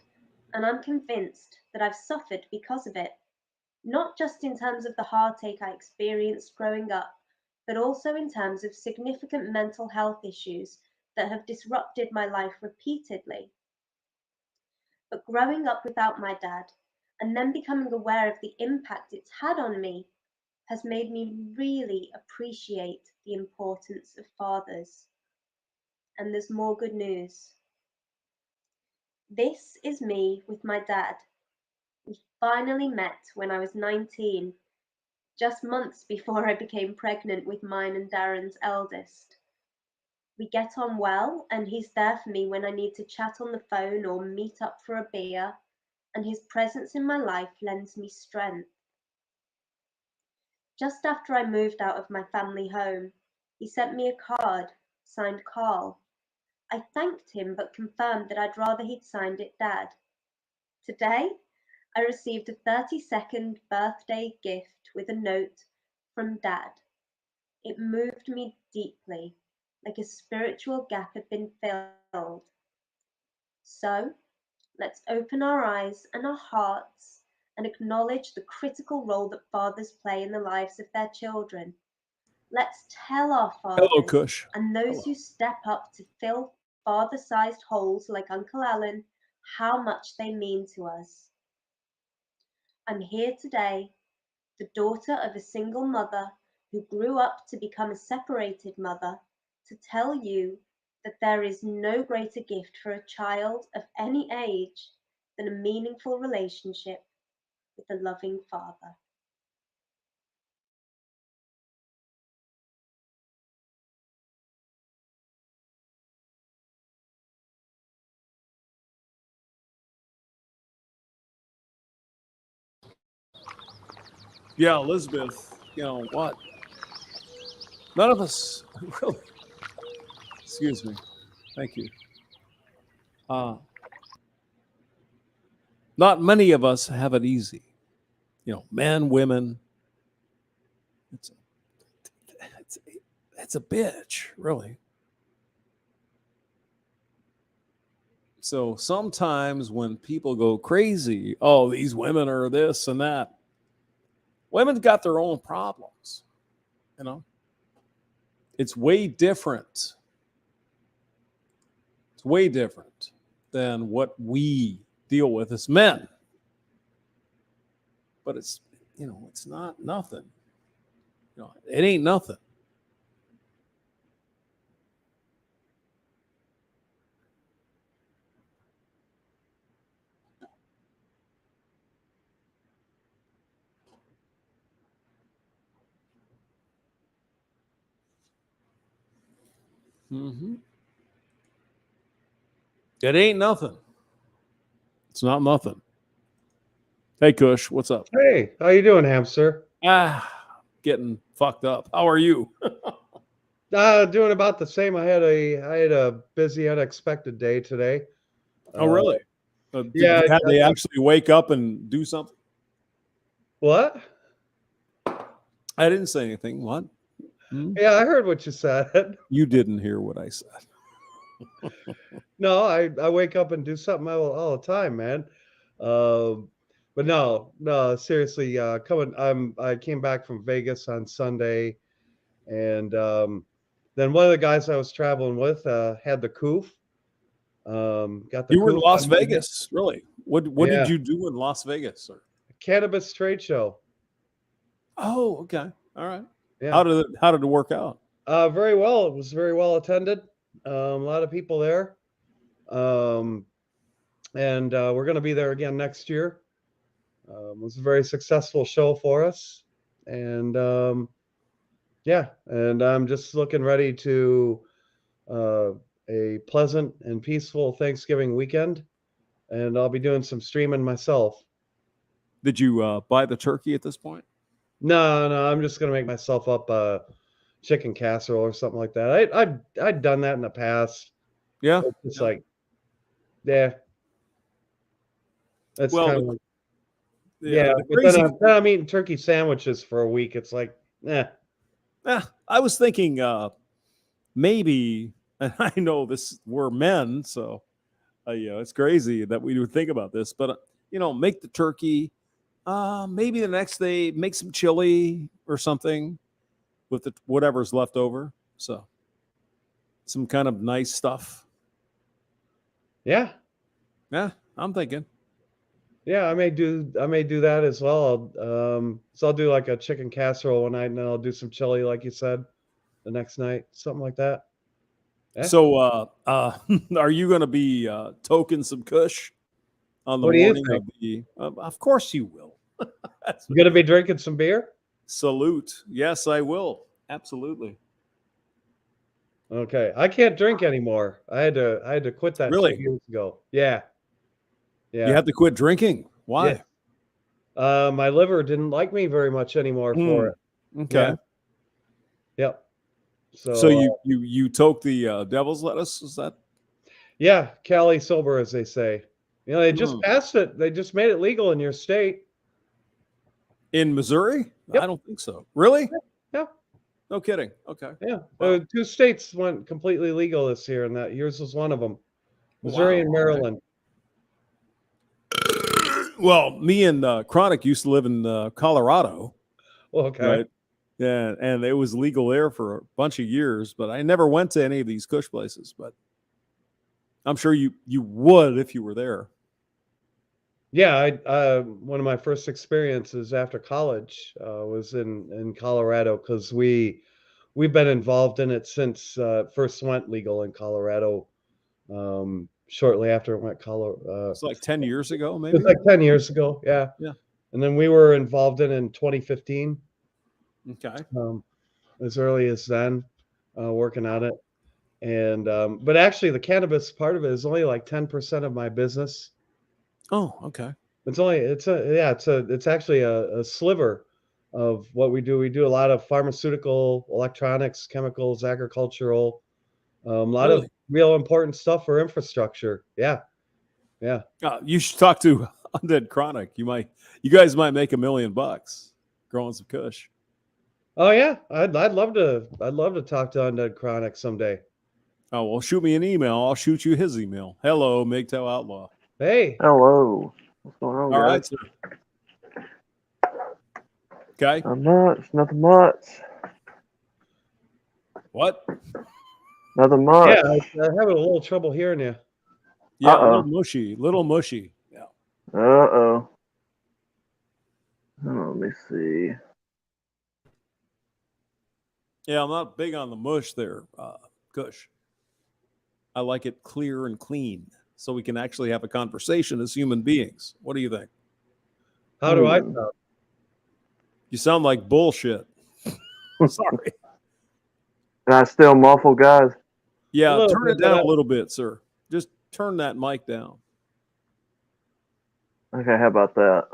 and I'm convinced that I've suffered because of it. Not just in terms of the heartache I experienced growing up, but also in terms of significant mental health issues that have disrupted my life repeatedly. But growing up without my dad, and then becoming aware of the impact it's had on me, has made me really appreciate the importance of fathers. And there's more good news. This is me with my dad. We finally met when I was 19, just months before I became pregnant with mine and Darren's eldest. We get on well, and he's there for me when I need to chat on the phone or meet up for a beer. and his presence in my life lends me strength. Just after I moved out of my family home, he sent me a card signed Carl. I thanked him but confirmed that I'd rather he'd signed it Dad. Today, I received a 30-second birthday gift with a note from Dad. It moved me deeply, like a spiritual gap had been filled. So, let's open our eyes and our hearts and acknowledge the critical role that fathers play in the lives of their children. Let's tell our Hello, fathers Kush. and those Hello. who step up to fill father-sized holes like Uncle Alan how much they mean to us. I'm here today, the daughter of a single mother who grew up to become a separated mother, to tell you that there is no greater gift for a child of any age than a meaningful relationship with a loving father. Yeah, Elizabeth, you know what? None of us really, excuse me, thank you. Not many of us have it easy. You know, men, women. It's it's, it's a bitch, really. So sometimes when people go crazy, oh, these women are this and that. Women's got their own problems, you know. It's way different. It's way different than what we deal with as men. But it's, you know, it's not nothing. You know, it ain't nothing. Mm-hmm. It ain't nothing. It's not nothing. Hey, Kush, what's up? Hey, how you doing, hamster? Getting fucked up. How are you? Doing about the same. I had a busy, unexpected day today. Oh, really? Yeah. Had they actually wake up and do something? What? I didn't say anything. What? Yeah, I heard what you said. You didn't hear what I said. No, I wake up and do something all the time, man. But no, seriously, I came back from Vegas on Sunday, and then one of the guys I was traveling with had the coof. Got the You were in coof Las on Monday. Vegas, really? What Yeah. did you do in Las Vegas, sir? Cannabis trade show. Oh, okay. All right. Yeah. How did it work out? Very well. It was very well attended. A lot of people there. And we're going to be there again next year. It was a very successful show for us. And yeah, and I'm just looking ready to a pleasant and peaceful Thanksgiving weekend. And I'll be doing some streaming myself. Did you buy the turkey at this point? No, I'm just going to make myself up a chicken casserole or something like that. I'd done that in the past. Yeah. It's like, yeah. That's Well, kind of like, yeah. but then I'm eating turkey sandwiches for a week. It's like, I was thinking maybe, and I know we're men, so it's crazy that we would think about this, but make the turkey. Maybe the next day, make some chili or something with whatever's left over. So some kind of nice stuff. Yeah, I'm thinking. Yeah, I may do that as well. So I'll do like a chicken casserole one night, and then I'll do some chili, like you said, the next night, something like that. Yeah. So, are you going to be toking some Kush on the morning of the? Of course you will. You going to be drinking some beer? Salute. Yes, I will. Absolutely. Okay, I can't drink anymore. I had to quit that 2 years ago. Yeah. Yeah. You had to quit drinking. Why? Yeah. My liver didn't like me very much anymore for it. Okay. Yeah. Yep. So you took the devil's lettuce? Is that? Yeah, Cali sober, as they say. You know, they just passed it. They just made it legal in your state. In Missouri? Yep. I don't think so. Really? Yeah. No kidding. Okay. Yeah. Wow. 2 states went completely legal this year, and that yours was one of them. Missouri Wow, and Maryland. Well, me and Chronic used to live in Colorado. Okay. Right. Yeah, and it was legal there for a bunch of years, but I never went to any of these Kush places. But I'm sure you would if you were there. Yeah, one of my first experiences after college was in Colorado, because we've been involved in it since it first went legal in Colorado. Shortly after it went Colorado, It's like 10 years ago, it maybe. was like 10 years ago. Yeah. Yeah. And then we were involved in 2015. Okay. As early as then, working on it. And but actually, the cannabis part of it is only like 10% of my business. Oh, okay. It's actually a sliver of what we do. We do a lot of pharmaceutical, electronics, chemicals, agricultural, a lot of real important stuff for infrastructure. Yeah. Yeah. You should talk to Undead Chronic. You guys might make $1 million growing some Kush. Oh yeah, I'd love to talk to Undead Chronic someday. Oh, well, shoot me an email. I'll shoot you his email. Hello, MGTOW Outlaw. Hey. Hello. What's going on, All guys? right, sir. Okay. Not much. Nothing much. What? Nothing much. Yeah, I'm having a little trouble hearing you. Yeah, a little mushy. Yeah. Uh-oh. Let me see. Yeah, I'm not big on the mush there, Kush. I like it clear and clean so we can actually have a conversation as human beings. What do you think? How do I sound? You sound like bullshit. Sorry. Can I still muffle, guys? Yeah, turn it down a little bit, sir. Just turn that mic down. Okay, how about that?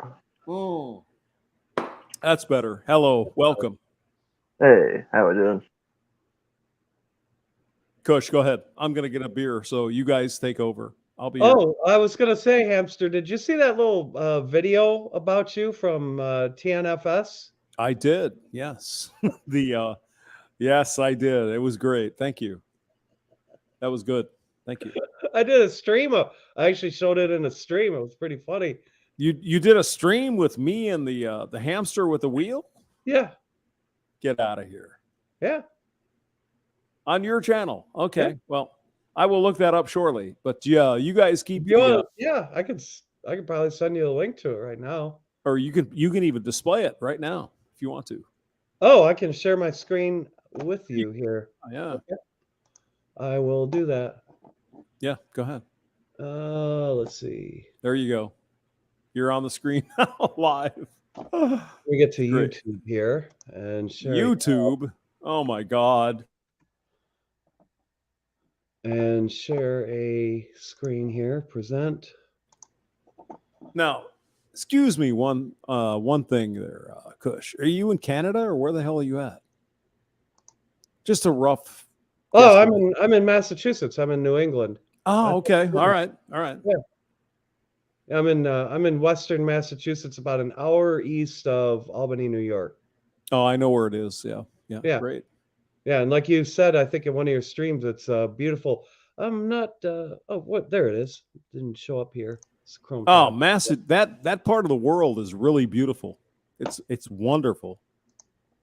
Oh, that's better. Hello, welcome. Hey, how we doing? Kush, go ahead. I'm going to get a beer, so you guys take over. I'll be. Oh, I was going to say, Hamster, did you see that little video about you from TNFS? I did. Yes. Yes, I did. It was great. Thank you. That was good. Thank you. I did a stream. I actually showed it in a stream. It was pretty funny. You did a stream with me and the hamster with the wheel? Yeah. Get out of here. Yeah. On your channel. Okay. Yeah. Well, I will look that up shortly. But yeah, you guys keep. Yeah, I could probably send you a link to it right now. Or you can even display it right now if you want to. Oh, I can share my screen with you here. Yeah. Okay. I will do that. Yeah, go ahead. Let's see. There you go. You're on the screen live. We get to YouTube here and share YouTube. Oh my God. And share a screen here. Present. Now, excuse me, one thing there, Kush. Are you in Canada or where the hell are you at? Just a rough. Oh, I'm in Massachusetts. I'm in New England. Oh, okay. All right. Yeah. I'm in Western Massachusetts, about an hour east of Albany, New York. Oh, I know where it is. Yeah. Great. Yeah, and like you said, I think in one of your streams, it's beautiful. I'm not. What? There it is. It didn't show up here. It's Chrome. Oh, massive. That part of the world is really beautiful. It's wonderful,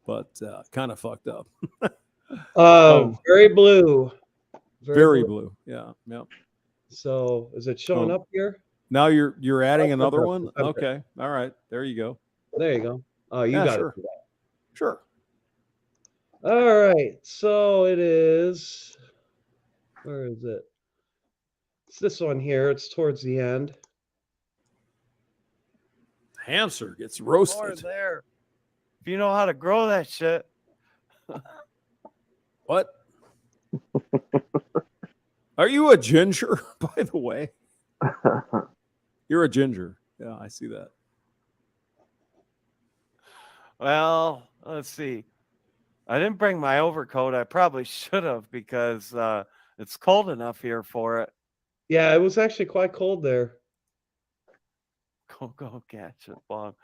but kind of fucked up. Very blue. Very blue. Yeah. So is it showing up here? Now you're adding another one. Okay. All right. There you go. There you go. Oh, you got it. Sure. All right. So it is. Where is it? It's this one here. It's towards the end. Hamster gets roasted. More there. If you know how to grow that shit. What? Are you a ginger, by the way? You're a ginger. Yeah, I see that. Well, let's see. I didn't bring my overcoat. I probably should have because it's cold enough here for it. Yeah, it was actually quite cold there. Go catch it, Bob.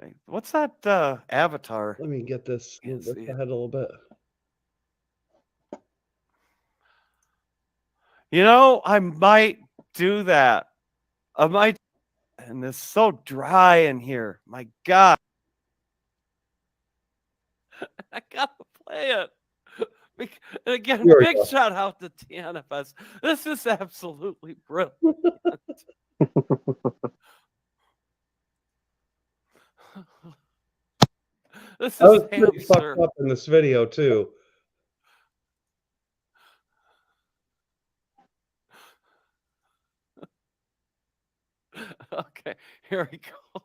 Hey, what's that avatar? Let me get this. Can't Lift see the it. head a little bit. You know, I might do that. I might. And it's so dry in here. My God. I gotta play it. And again, Here we big go. shout out to TNFS. This is absolutely brilliant. This I is was pretty fucked hamster. up in this video too. Okay, here we go.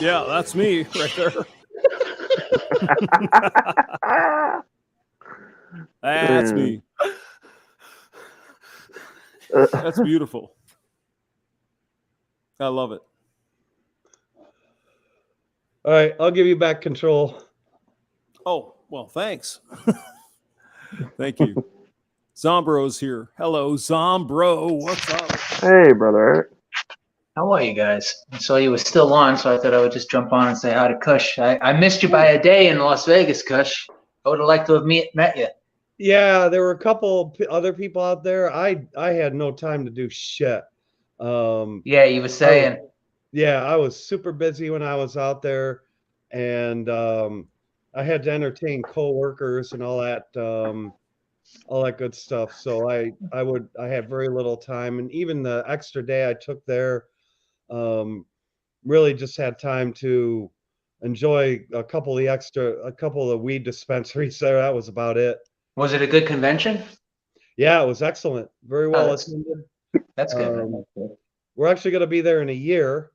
Yeah, that's me right there. That's me. That's beautiful. I love it. All right, I'll give you back control. Oh, well, thanks. Thank you. Zombro's here. Hello, Zombro. What's up? Hey, brother. How are you guys? I saw you were still on, so I thought I would just jump on and say hi to Kush. I missed you by a day in Las Vegas, Kush. I would have liked to have met you. Yeah, there were a couple other people out there. I had no time to do shit. Yeah, you were saying. I was super busy when I was out there, and I had to entertain coworkers and all that good stuff. So I had very little time, and even the extra day I took there, really just had time to enjoy a couple of weed dispensaries there. That was about it. Was it a good convention? Yeah, it was excellent. Very well attended. That's good. That's good. We're actually going to be there in a year,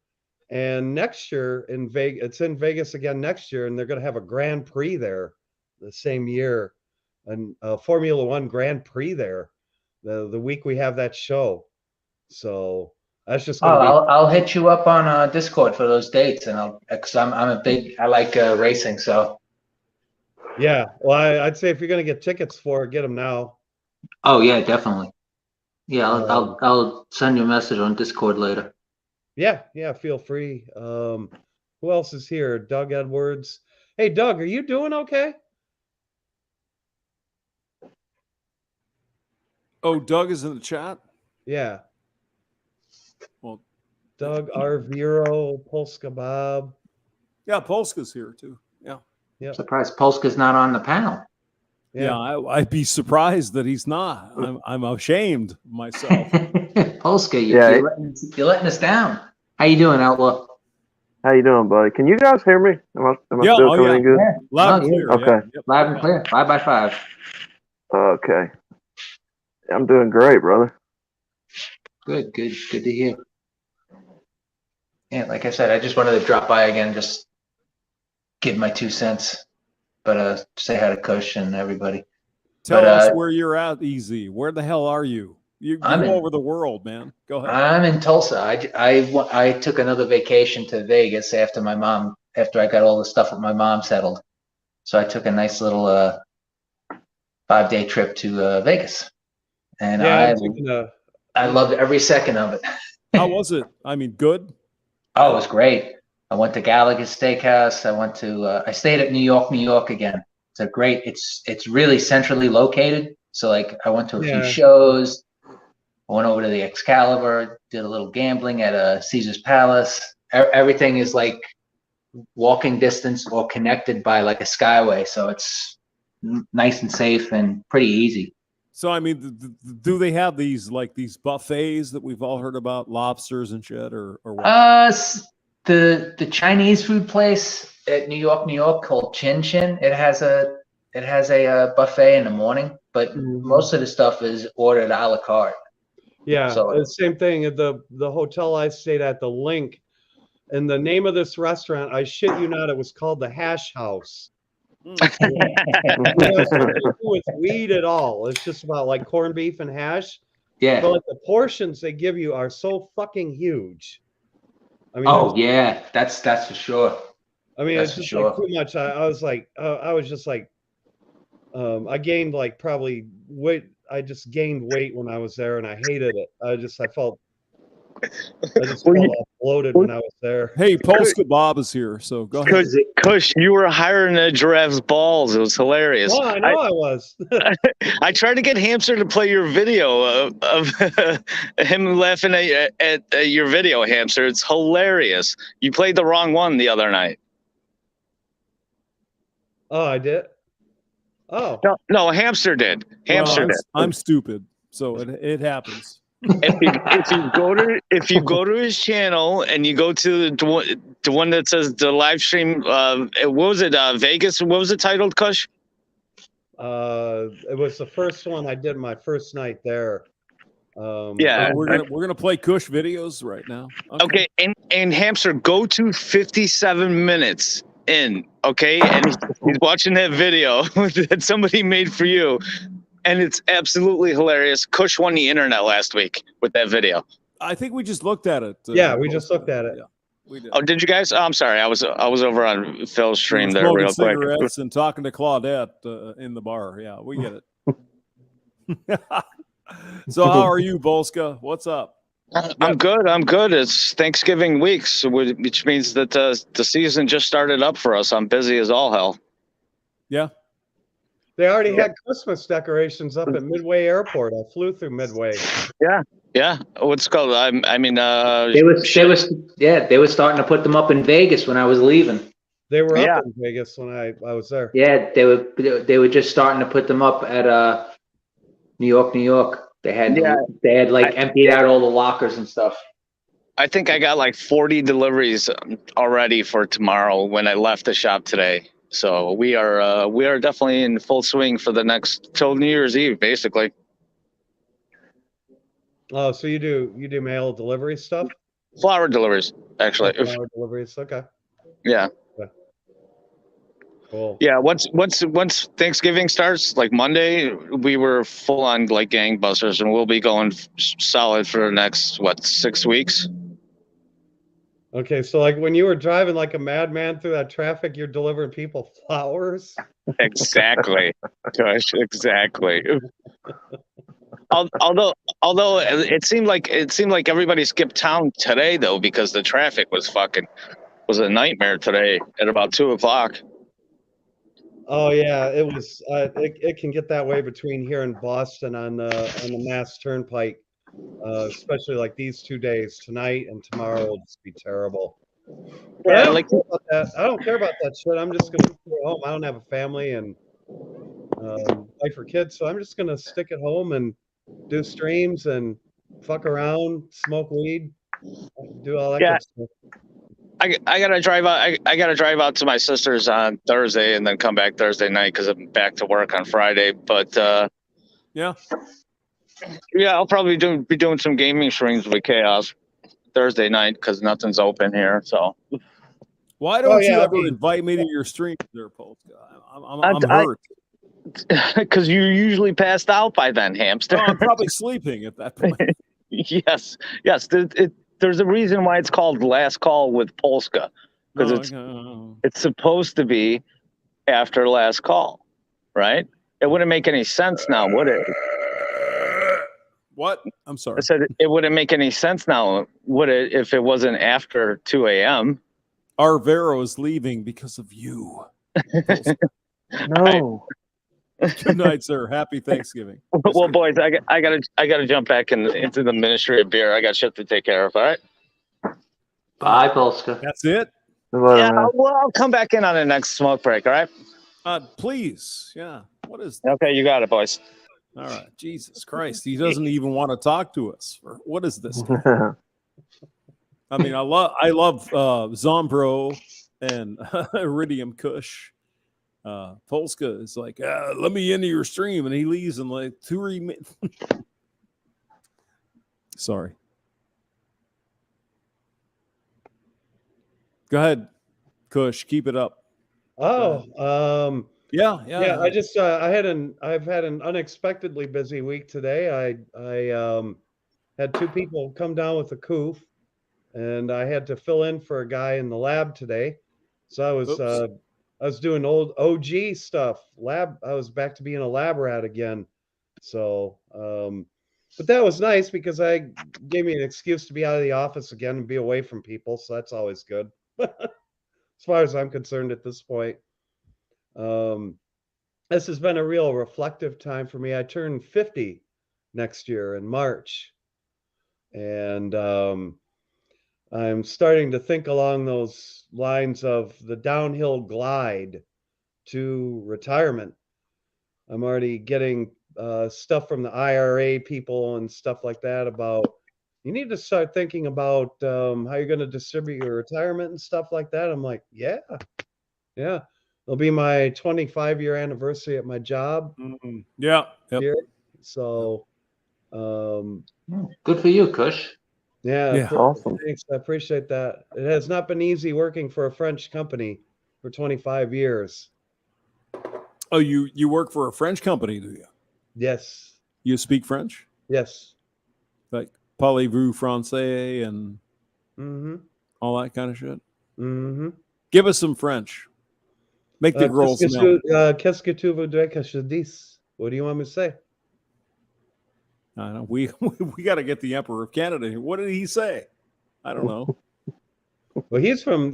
and next year in Vegas, it's in Vegas again next year, and they're going to have a Grand Prix there the same year, and Formula One Grand Prix there the week we have that show. So that's just going to be. I'll hit you up on Discord for those dates, and because I like racing, so. Yeah, well, I'd say if you're going to get tickets for it, get them now. Oh yeah, definitely. Yeah, I'll send you a message on Discord later. Yeah, feel free. Who else is here? Doug Edwards. Hey, Doug, are you doing okay? Oh, Doug is in the chat? Yeah. Well, Doug Arviro, Polska Bob. Yeah, Polska's here too. Yeah. Surprised Polska's not on the panel. Yeah, I'd be surprised that he's not. I'm ashamed of myself. Polska, you're letting us down. How you doing, Outlaw? How you doing, buddy? Can you guys hear me? Am I still coming in good? Yeah. Loud and clear. Okay. Yep. Loud and clear. 5x5. Okay. I'm doing great, brother. Good to hear. Yeah, like I said, I just wanted to drop by again, just give my 2 cents, but say hi to Kush and everybody. Tell us where you're at, Easy. Where the hell are you? You go over the world, man. Go ahead. I'm in Tulsa. I took another vacation to Vegas after I got all the stuff with my mom settled. So I took a nice little 5-day trip to Vegas, and I loved every second of it. How was it? I mean, good. Oh, it was great. I went to Gallagher's Steakhouse. I stayed at New York again. It's really centrally located. So like I went to a few shows. I went over to the Excalibur, did a little gambling at Caesar's Palace. Everything is like walking distance or connected by like a skyway. So it's nice and safe and pretty easy. So, I mean, do they have these buffets that we've all heard about, lobsters and shit, or what? The Chinese food place at New York called Chin Chin. It has a buffet in the morning, but most of the stuff is ordered a la carte. Yeah, so the same thing at the hotel I stayed at, the Link, and the name of this restaurant, I shit you not, it was called the Hash House. It's nothing to do with weed at all. It's just about like corned beef and hash. Yeah. But like the portions they give you are so fucking huge. I mean, oh yeah, that's for sure. I mean, That's it's for just sure. like too much. I was like, I was just like, I gained like probably weight. I just gained weight when I was there, and I hated it. I felt bloated when I was there. Hey, Polska Bob is here, so go ahead. Kush, you were hiring a giraffe's balls. It was hilarious. Oh, I know I was. I tried to get Hamster to play your video of him laughing at your video, Hamster. It's hilarious. You played the wrong one the other night. Oh, I did. Oh no, Hamster did. Hamster did. I'm stupid, so it happens. If you go to his channel and you go to the one that says the live stream, what was it? Vegas. What was it titled, Kush? It was the first one I did my first night there. Yeah, we're gonna play Kush videos right now. Okay, and Hamster, go to 57 minutes in. Okay, and he's watching that video that somebody made for you. And it's absolutely hilarious. Kush won the internet last week with that video. I think we just looked at it. Yeah, we just looked at it. Yeah, we did. Oh, did you guys? Oh, I'm sorry. I was over on Phil's stream there Smoking real quick. cigarettes and talking to Claudette in the bar. Yeah, we get it. So how are you, Polska? What's up? I'm good. I'm good. It's Thanksgiving week, which means that the season just started up for us. I'm busy as all hell. Yeah. They already had Christmas decorations up at Midway Airport. I flew through Midway. Yeah. What's it called? I mean, They were starting to put them up in Vegas when I was leaving. They were up in Vegas when I was there. Yeah, they were just starting to put them up at New York. They had like emptied out all the lockers and stuff. I think I got like 40 deliveries already for tomorrow when I left the shop today. So we are definitely in full swing for the next till New Year's Eve, basically. Oh, so you do mail delivery stuff? Flower deliveries, actually. Flower deliveries, okay. Yeah. Okay. Cool. Yeah. Once Thanksgiving starts, like Monday, we were full on like gangbusters, and we'll be going solid for the next 6 weeks. Okay, so like when you were driving like a madman through that traffic, you're delivering people flowers? Exactly. Gosh, exactly. Although it seemed like everybody skipped town today though, because the traffic was a nightmare today at about 2:00. Oh yeah, it was. It can get that way between here and Boston on the Mass Turnpike. Especially like these 2 days, tonight and tomorrow will just be terrible. But I don't care about that. I don't care about that shit. I'm just gonna stay at home. I don't have a family and wife or kids, so I'm just gonna stick at home and do streams and fuck around, smoke weed, do all that good stuff. I gotta drive out. I gotta drive out to my sister's on Thursday and then come back Thursday night because I'm back to work on Friday. But yeah, I'll probably be doing some gaming streams with Chaos Thursday night because nothing's open here. So why don't you ever invite me to your stream there, Polska? I'm hurt. Because you're usually passed out by then, Hamster. Oh, I'm probably sleeping at that point. Yes. There's a reason why it's called Last Call with Polska, because it's supposed to be after last call, right? It wouldn't make any sense now, would it? What? I'm sorry. I said it wouldn't make any sense now, would it, if it wasn't after 2 a.m.? Arvero is leaving because of you. No. Good night, sir. Happy Thanksgiving. Well, boys, I gotta jump back into the ministry of beer. I got shit to take care of. All right. Bye, Polska. That's it. Yeah, I'll come back in on the next smoke break. All right. Please. Yeah. What is? Okay, you got it, boys. All right. Jesus Christ, he doesn't even want to talk to us. What is this? I mean, I love Zombro and Iridium Kush. Polska is like, let me into your stream, and he leaves in like 3 minutes. Sorry. Go ahead, Kush. Keep it up. Oh, yeah. I just I've had an unexpectedly busy week today. I had two people come down with a coof, and I had to fill in for a guy in the lab today. So I was doing old OG stuff. I was back to being a lab rat again. So, but that was nice because I gave me an excuse to be out of the office again and be away from people. So that's always good, as far as I'm concerned at this point. This has been a real reflective time for me. I turn 50 next year in March, and I'm starting to think along those lines of the downhill glide to retirement. I'm already getting stuff from the IRA people and stuff like that about you need to start thinking about how you're going to distribute your retirement and stuff like that. I'm like, yeah. It'll be my 25-year anniversary at my job. Yeah. Here. So good for you, Kush. Yeah, awesome. Thanks. I appreciate that. It has not been easy working for a French company for 25 years. Oh, you work for a French company, do you? Yes. You speak French? Yes. Like parlez-vous français and all that kind of shit? Mm-hmm. Give us some French. Make the girls smell. Qu'est-ce que tu voudrais que je dise? What do you want me to say? I know. We got to get the Emperor of Canada here. What did he say? I don't know. Well, he's from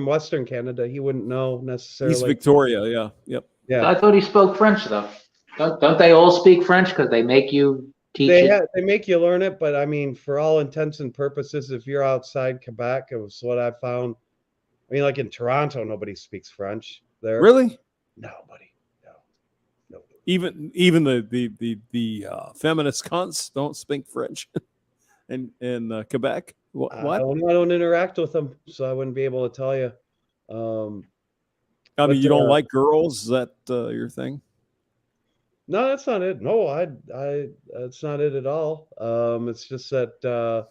Western Canada. He wouldn't know necessarily. He's Victoria. Yeah. Yep. Yeah. I thought he spoke French though. Don't they all speak French because they make you teach it? They make you learn it, but I mean, for all intents and purposes, if you're outside Quebec, it was what I found. I mean, like in Toronto, nobody speaks French there. Really? Nobody. No. Even the feminist cunts don't speak French in Quebec. What? I don't interact with them, so I wouldn't be able to tell you. I mean, you don't like girls? Is that your thing? No, that's not it. No, I that's not it at all. It's just that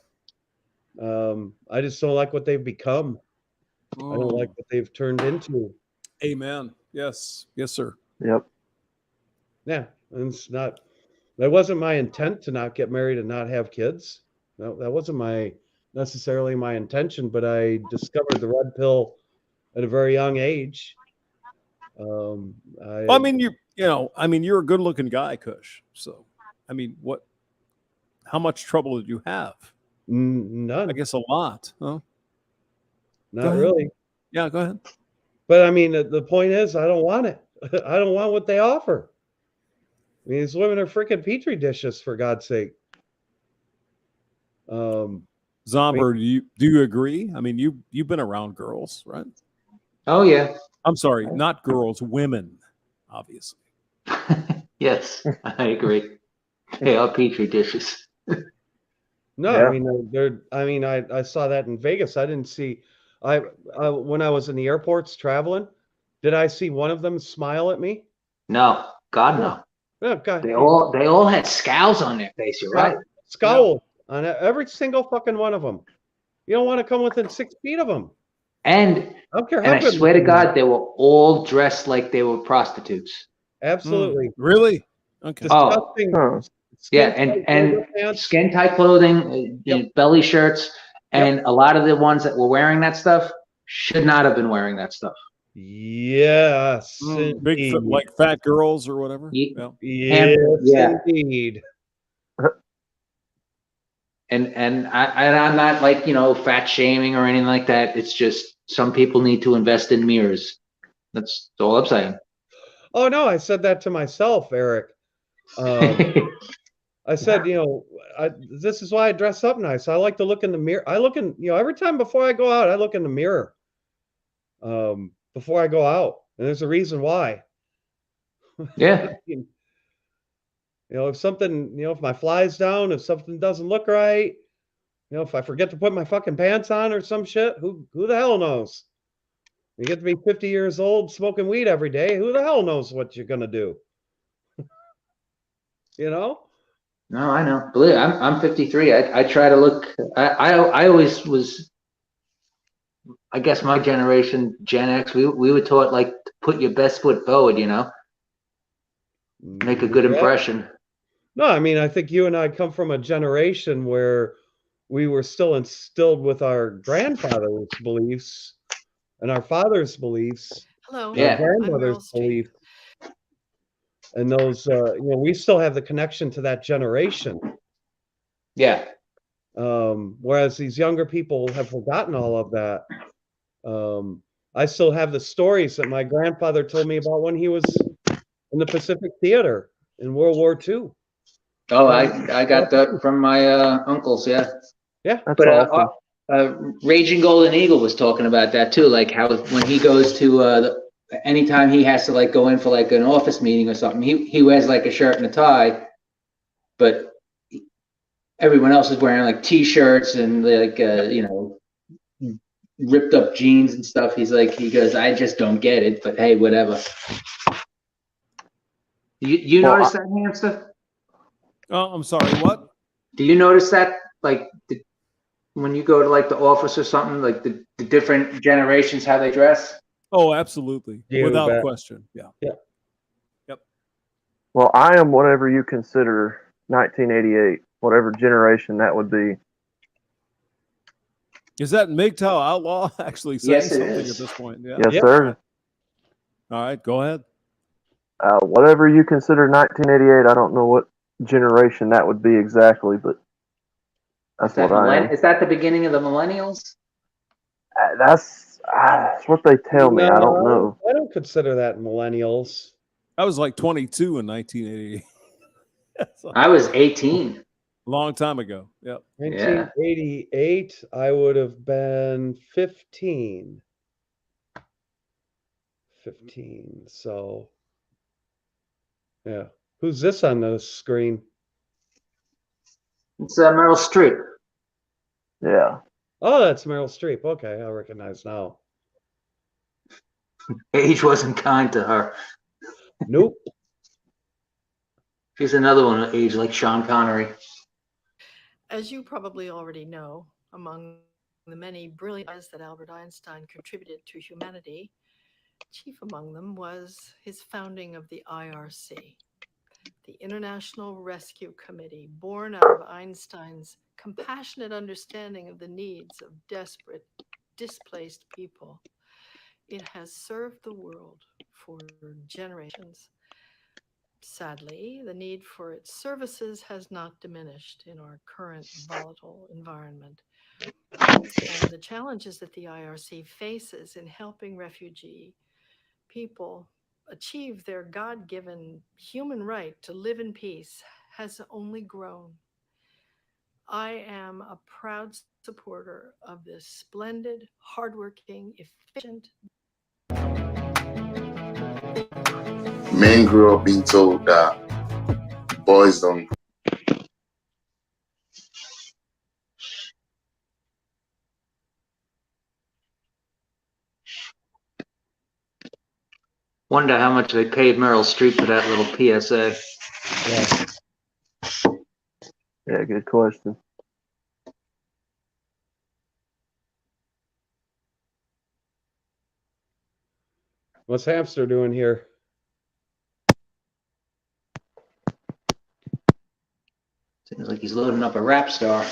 I just don't like what they've become. I don't like what they've turned into. Amen. Yes, sir. Yep. Yeah, and that wasn't my intent to not get married and not have kids. No, that wasn't necessarily my intention, but I discovered the red pill at a very young age. I mean, you're a good-looking guy, Kush. So, I mean, how much trouble did you have? None. I guess a lot, huh? Not really. Yeah, go ahead. But I mean, the point is, I don't want it. I don't want what they offer. I mean, these women are freaking petri dishes, for God's sake. Zomber, do you agree? I mean, you've been around girls, right? Oh yeah. I'm sorry, not girls, women, obviously. Yes, I agree. They are petri dishes. No, yeah. I mean, I saw that in Vegas. I didn't see. When I was in the airports traveling, did I see one of them smile at me? No, God no. Oh, God. They all had scowls on their face. You're right. Scowl on every single fucking one of them. You don't want to come within 6 feet of them. And I don't care and I swear to God, they were all dressed like they were prostitutes. Absolutely. Really? Okay. Disgusting. Yeah, and skin tight clothing, belly shirts, and a lot of the ones that were wearing that stuff should not have been wearing that stuff. Yes, big like fat girls or whatever. Yes, indeed. And I'm not like fat shaming or anything like that. It's just some people need to invest in mirrors. That's all I'm saying. Oh no, I said that to myself, Eric. I said, this is why I dress up nice. I like to look in the mirror. I look in, every time before I go out, I look in the mirror before I go out. And there's a reason why. Yeah. If something, if my fly's down, if something doesn't look right, if I forget to put my fucking pants on or some shit, who the hell knows? You get to be 50 years old smoking weed every day. Who the hell knows what you're going to do? No, I know. Believe me, I'm 53. I try to look. I always was. I guess my generation, Gen X, we were taught like to put your best foot forward, you know, make a good impression. No, I mean, I think you and I come from a generation where we were still instilled with our grandfather's beliefs and our father's beliefs, Hello. and our grandmother's beliefs. And those, we still have the connection to that generation. Yeah. Whereas these younger people have forgotten all of that. I still have the stories that my grandfather told me about when he was in the Pacific Theater in World War II. Oh, I got that from my uncles. Yeah. Yeah. But Raging Golden Eagle was talking about that too, like how when he goes to anytime he has to like go in for like an office meeting or something, he wears like a shirt and a tie, but everyone else is wearing like t-shirts and like ripped up jeans and stuff. He goes, I just don't get it, but hey, whatever. You notice that, Hamster? Oh, I'm sorry, what? Do you notice that, like, when you go to like the office or something, like the different generations, how they dress? Oh, absolutely. Without question. Yeah. Yep. Well, I am whatever you consider 1988, whatever generation that would be. Is that MGTOW Outlaw actually saying Yes, it something is. at this point? Yeah. Yes, sir. All right, go ahead. Whatever you consider 1988, I don't know what generation that would be exactly, but that's what I am. Is that the beginning of the millennials? That's what they tell me. I don't know. I don't consider that millennials. I was like 22 in 1988. I was 18. Long time ago. Yep. 1988, I would have been 15. 15. So, yeah. Who's this on the screen? It's Meryl Streep. Yeah. Oh, that's Meryl Streep. Okay, I recognize now. Age wasn't kind to her. Nope. She's another one of age like Sean Connery. As you probably already know, among the many brilliant ideas that Albert Einstein contributed to humanity, chief among them was his founding of the IRC, the International Rescue Committee, born out of Einstein's compassionate understanding of the needs of desperate, displaced people. It has served the world for generations. Sadly, the need for its services has not diminished in our current volatile environment. And the challenges that the IRC faces in helping refugee people achieve their God-given human right to live in peace has only grown. I am a proud supporter of this splendid, hardworking, efficient. Men grew up being told that boys don't. Wonder how much they paid Meryl Streep for that little PSA. Yeah, good question. What's Hamster doing here? Seems like he's loading up a rap star.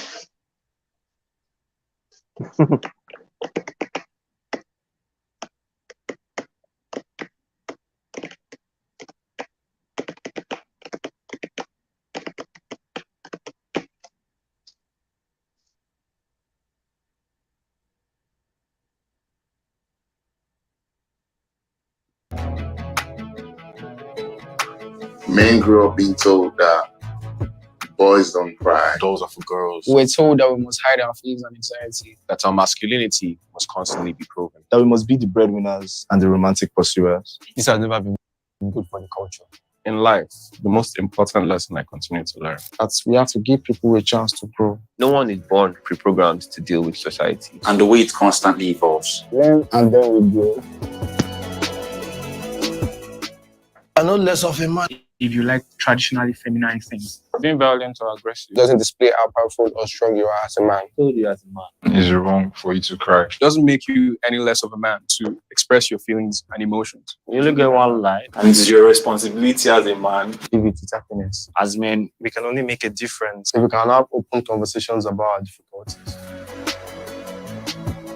Men grew up being told that boys don't cry. Those are for girls. We're told that we must hide our feelings and anxiety. That our masculinity must constantly be proven. That we must be the breadwinners and the romantic pursuers. This has never been good for the culture. In life, the most important lesson I continue to learn. That we have to give people a chance to grow. No one is born pre-programmed to deal with society. And the way it constantly evolves. Learn and then we grow. I know less of a man if you like traditionally feminine things. Being violent or aggressive Doesn't display how powerful or strong you are as a man. told you as a man. Is it wrong for you to cry? Doesn't make you any less of a man to express your feelings and emotions. You only get one life, and it's your responsibility as a man. Give it its happiness. As men, we can only make a difference. If we can have open conversations about our difficulties.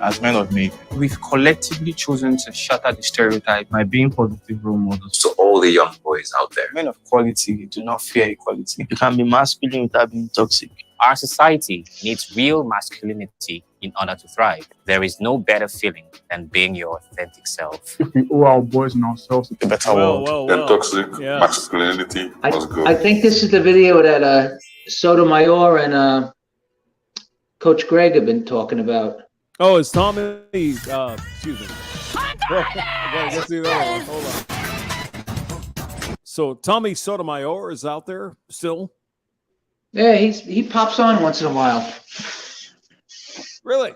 As men of me, We've collectively chosen to shatter the stereotype by being positive role models. To all the young boys out there, Men of quality do not fear equality. You can be masculine without being toxic. Our society needs real masculinity in order to thrive. There is no better feeling than being your authentic self. If we owe our boys and ourselves A better world. That toxic masculinity was good. I think this is the video that Sotomayor and Coach Greg have been talking about. Oh, it's Tommy. Excuse me. I gotta get through that one. Hold on. So Tommy Sotomayor is out there still? Yeah, he pops on once in a while. Really?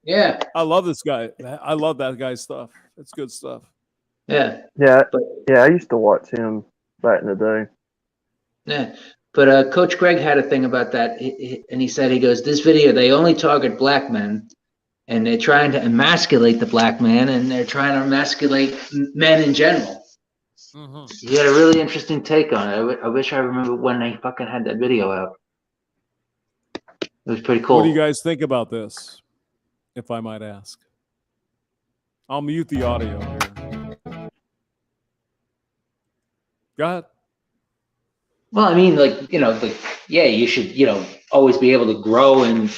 Yeah. I love this guy. I love that guy's stuff. It's good stuff. Yeah. Yeah, I used to watch him back in the day. Yeah. But Coach Greg had a thing about that, and he said, he goes, this video, they only target black men, and they're trying to emasculate the black man, and they're trying to emasculate men in general. Mm-hmm. He had a really interesting take on it. I wish I remember when they fucking had that video out. It was pretty cool. What do you guys think about this, if I might ask? I'll mute the audio here. Go ahead. Well, I mean, yeah, you should, always be able to grow and,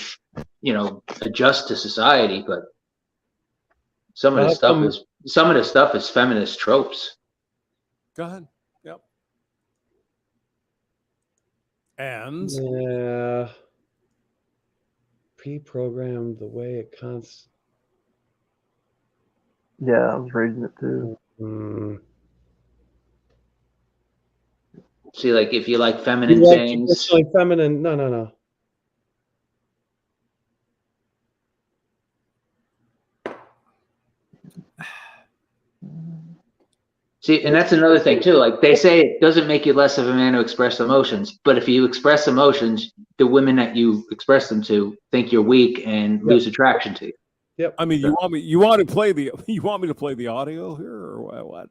adjust to society, but some of the stuff is feminist tropes. Go ahead. Yep. And yeah, pre-programmed the way it Yeah, I was reading it too. See, like if you like feminine You like things, traditionally feminine? No. see, and that's another thing too. Like they say, it doesn't make you less of a man to express emotions, but if you express emotions, the women that you express them to think you're weak and lose attraction to you. Yep. I mean, you want me to play the audio here, or what?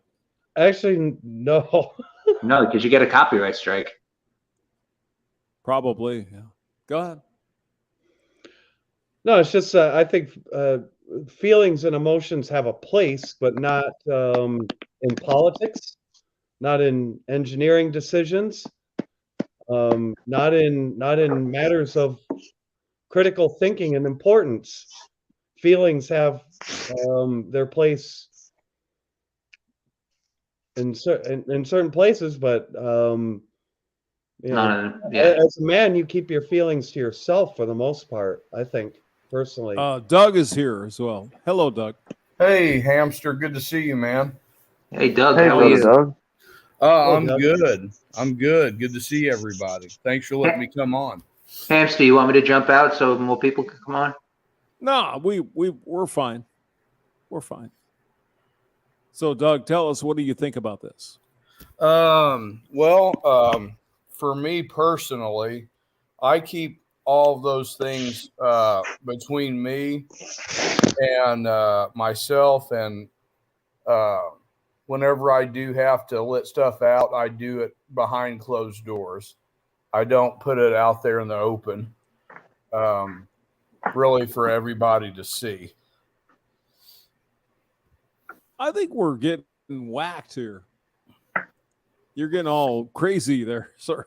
Actually, no. No, because you get a copyright strike. Probably. Yeah. Go ahead. No, it's just I think feelings and emotions have a place, but not in politics, not in engineering decisions, not in matters of critical thinking and importance. Feelings have their place in certain places, but as a man, you keep your feelings to yourself for the most part, I think, personally. Doug is here as well. Hello, Doug. Hey, Hamster. Good to see you, man. Hey, Doug. Hey, how are you? Doug. I'm Doug. good. I'm good. Good to see everybody. Thanks for letting me come on. Hamster, you want me to jump out so more people can come on? No, we're fine. We're fine. So, Doug, tell us, what do you think about this? For me personally, I keep all of those things between me and myself, and whenever I do have to let stuff out, I do it behind closed doors. I don't put it out there in the open, really for everybody to see. I think we're getting whacked here. You're getting all crazy there, sir.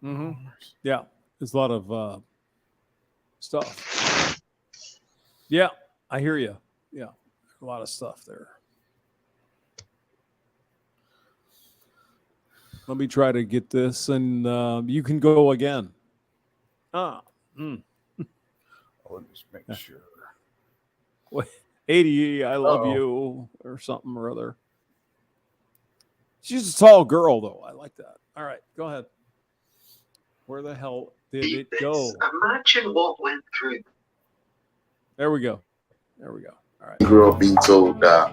Mm-hmm. Yeah, there's a lot of stuff. Yeah, I hear you. Yeah, a lot of stuff there. Let me try to get this, and you can go again. Let me just make sure. 80, I love you, or something or other. She's a tall girl, though. I like that. All right, go ahead. Where the hell did it go? Imagine what went through. There we go. There we go. All right. I grew up being told that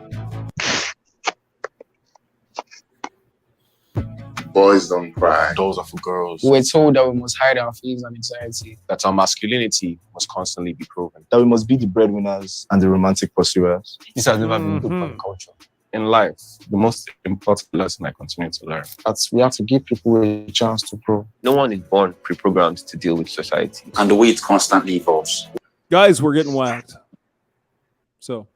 Boys don't cry. Those are for girls. We were told that we must hide our feelings and anxiety. That our masculinity must constantly be proven. That we must be the breadwinners and the romantic pursuers. This has never been good for the culture. In life, the most important lesson I continue to learn. That we have to give people a chance to grow. No one is born pre-programmed to deal with society, and the way it constantly evolves. Guys, we're getting whacked. So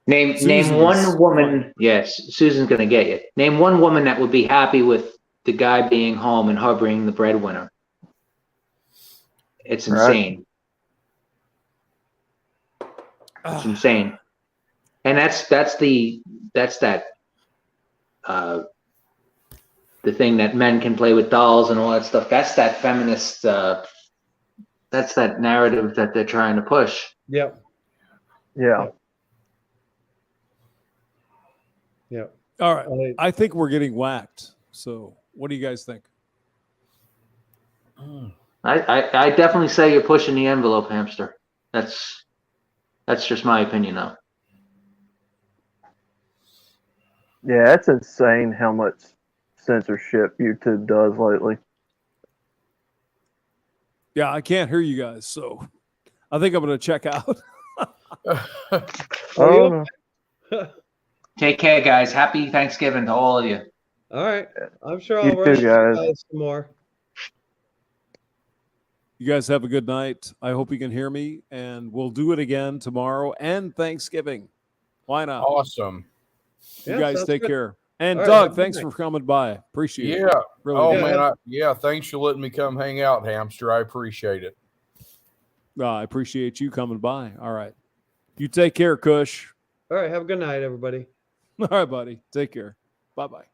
name one woman. Yes, Susan's gonna get you. Name one woman that would be happy with the guy being home and her being the breadwinner. It's insane. It's insane. And that's that the thing that men can play with dolls and all that stuff. That's that feminist that's that narrative that they're trying to push. Yep. Yeah. Yep. All right. I think we're getting whacked. So what do you guys think? I definitely say you're pushing the envelope, Hamster. That's just my opinion though. Yeah, it's insane how much censorship YouTube does lately. Yeah, I can't hear you guys, so I think I'm going to check out. Oh, Take care, guys. Happy Thanksgiving to all of you. All right. I'm sure You I'll too, rush you guys. guys some more. You guys have a good night. I hope you can hear me, and we'll do it again tomorrow and Thanksgiving. Why not? Awesome. You Yeah, guys sounds take good. care. And All right, have Doug, a thanks good for coming by. Appreciate it. Yeah. Really Oh do. man, thanks for letting me come hang out, Hamster. I appreciate it. I appreciate you coming by. All right. You take care, Kush. All right. Have a good night, everybody. All right, buddy. Take care. Bye-bye.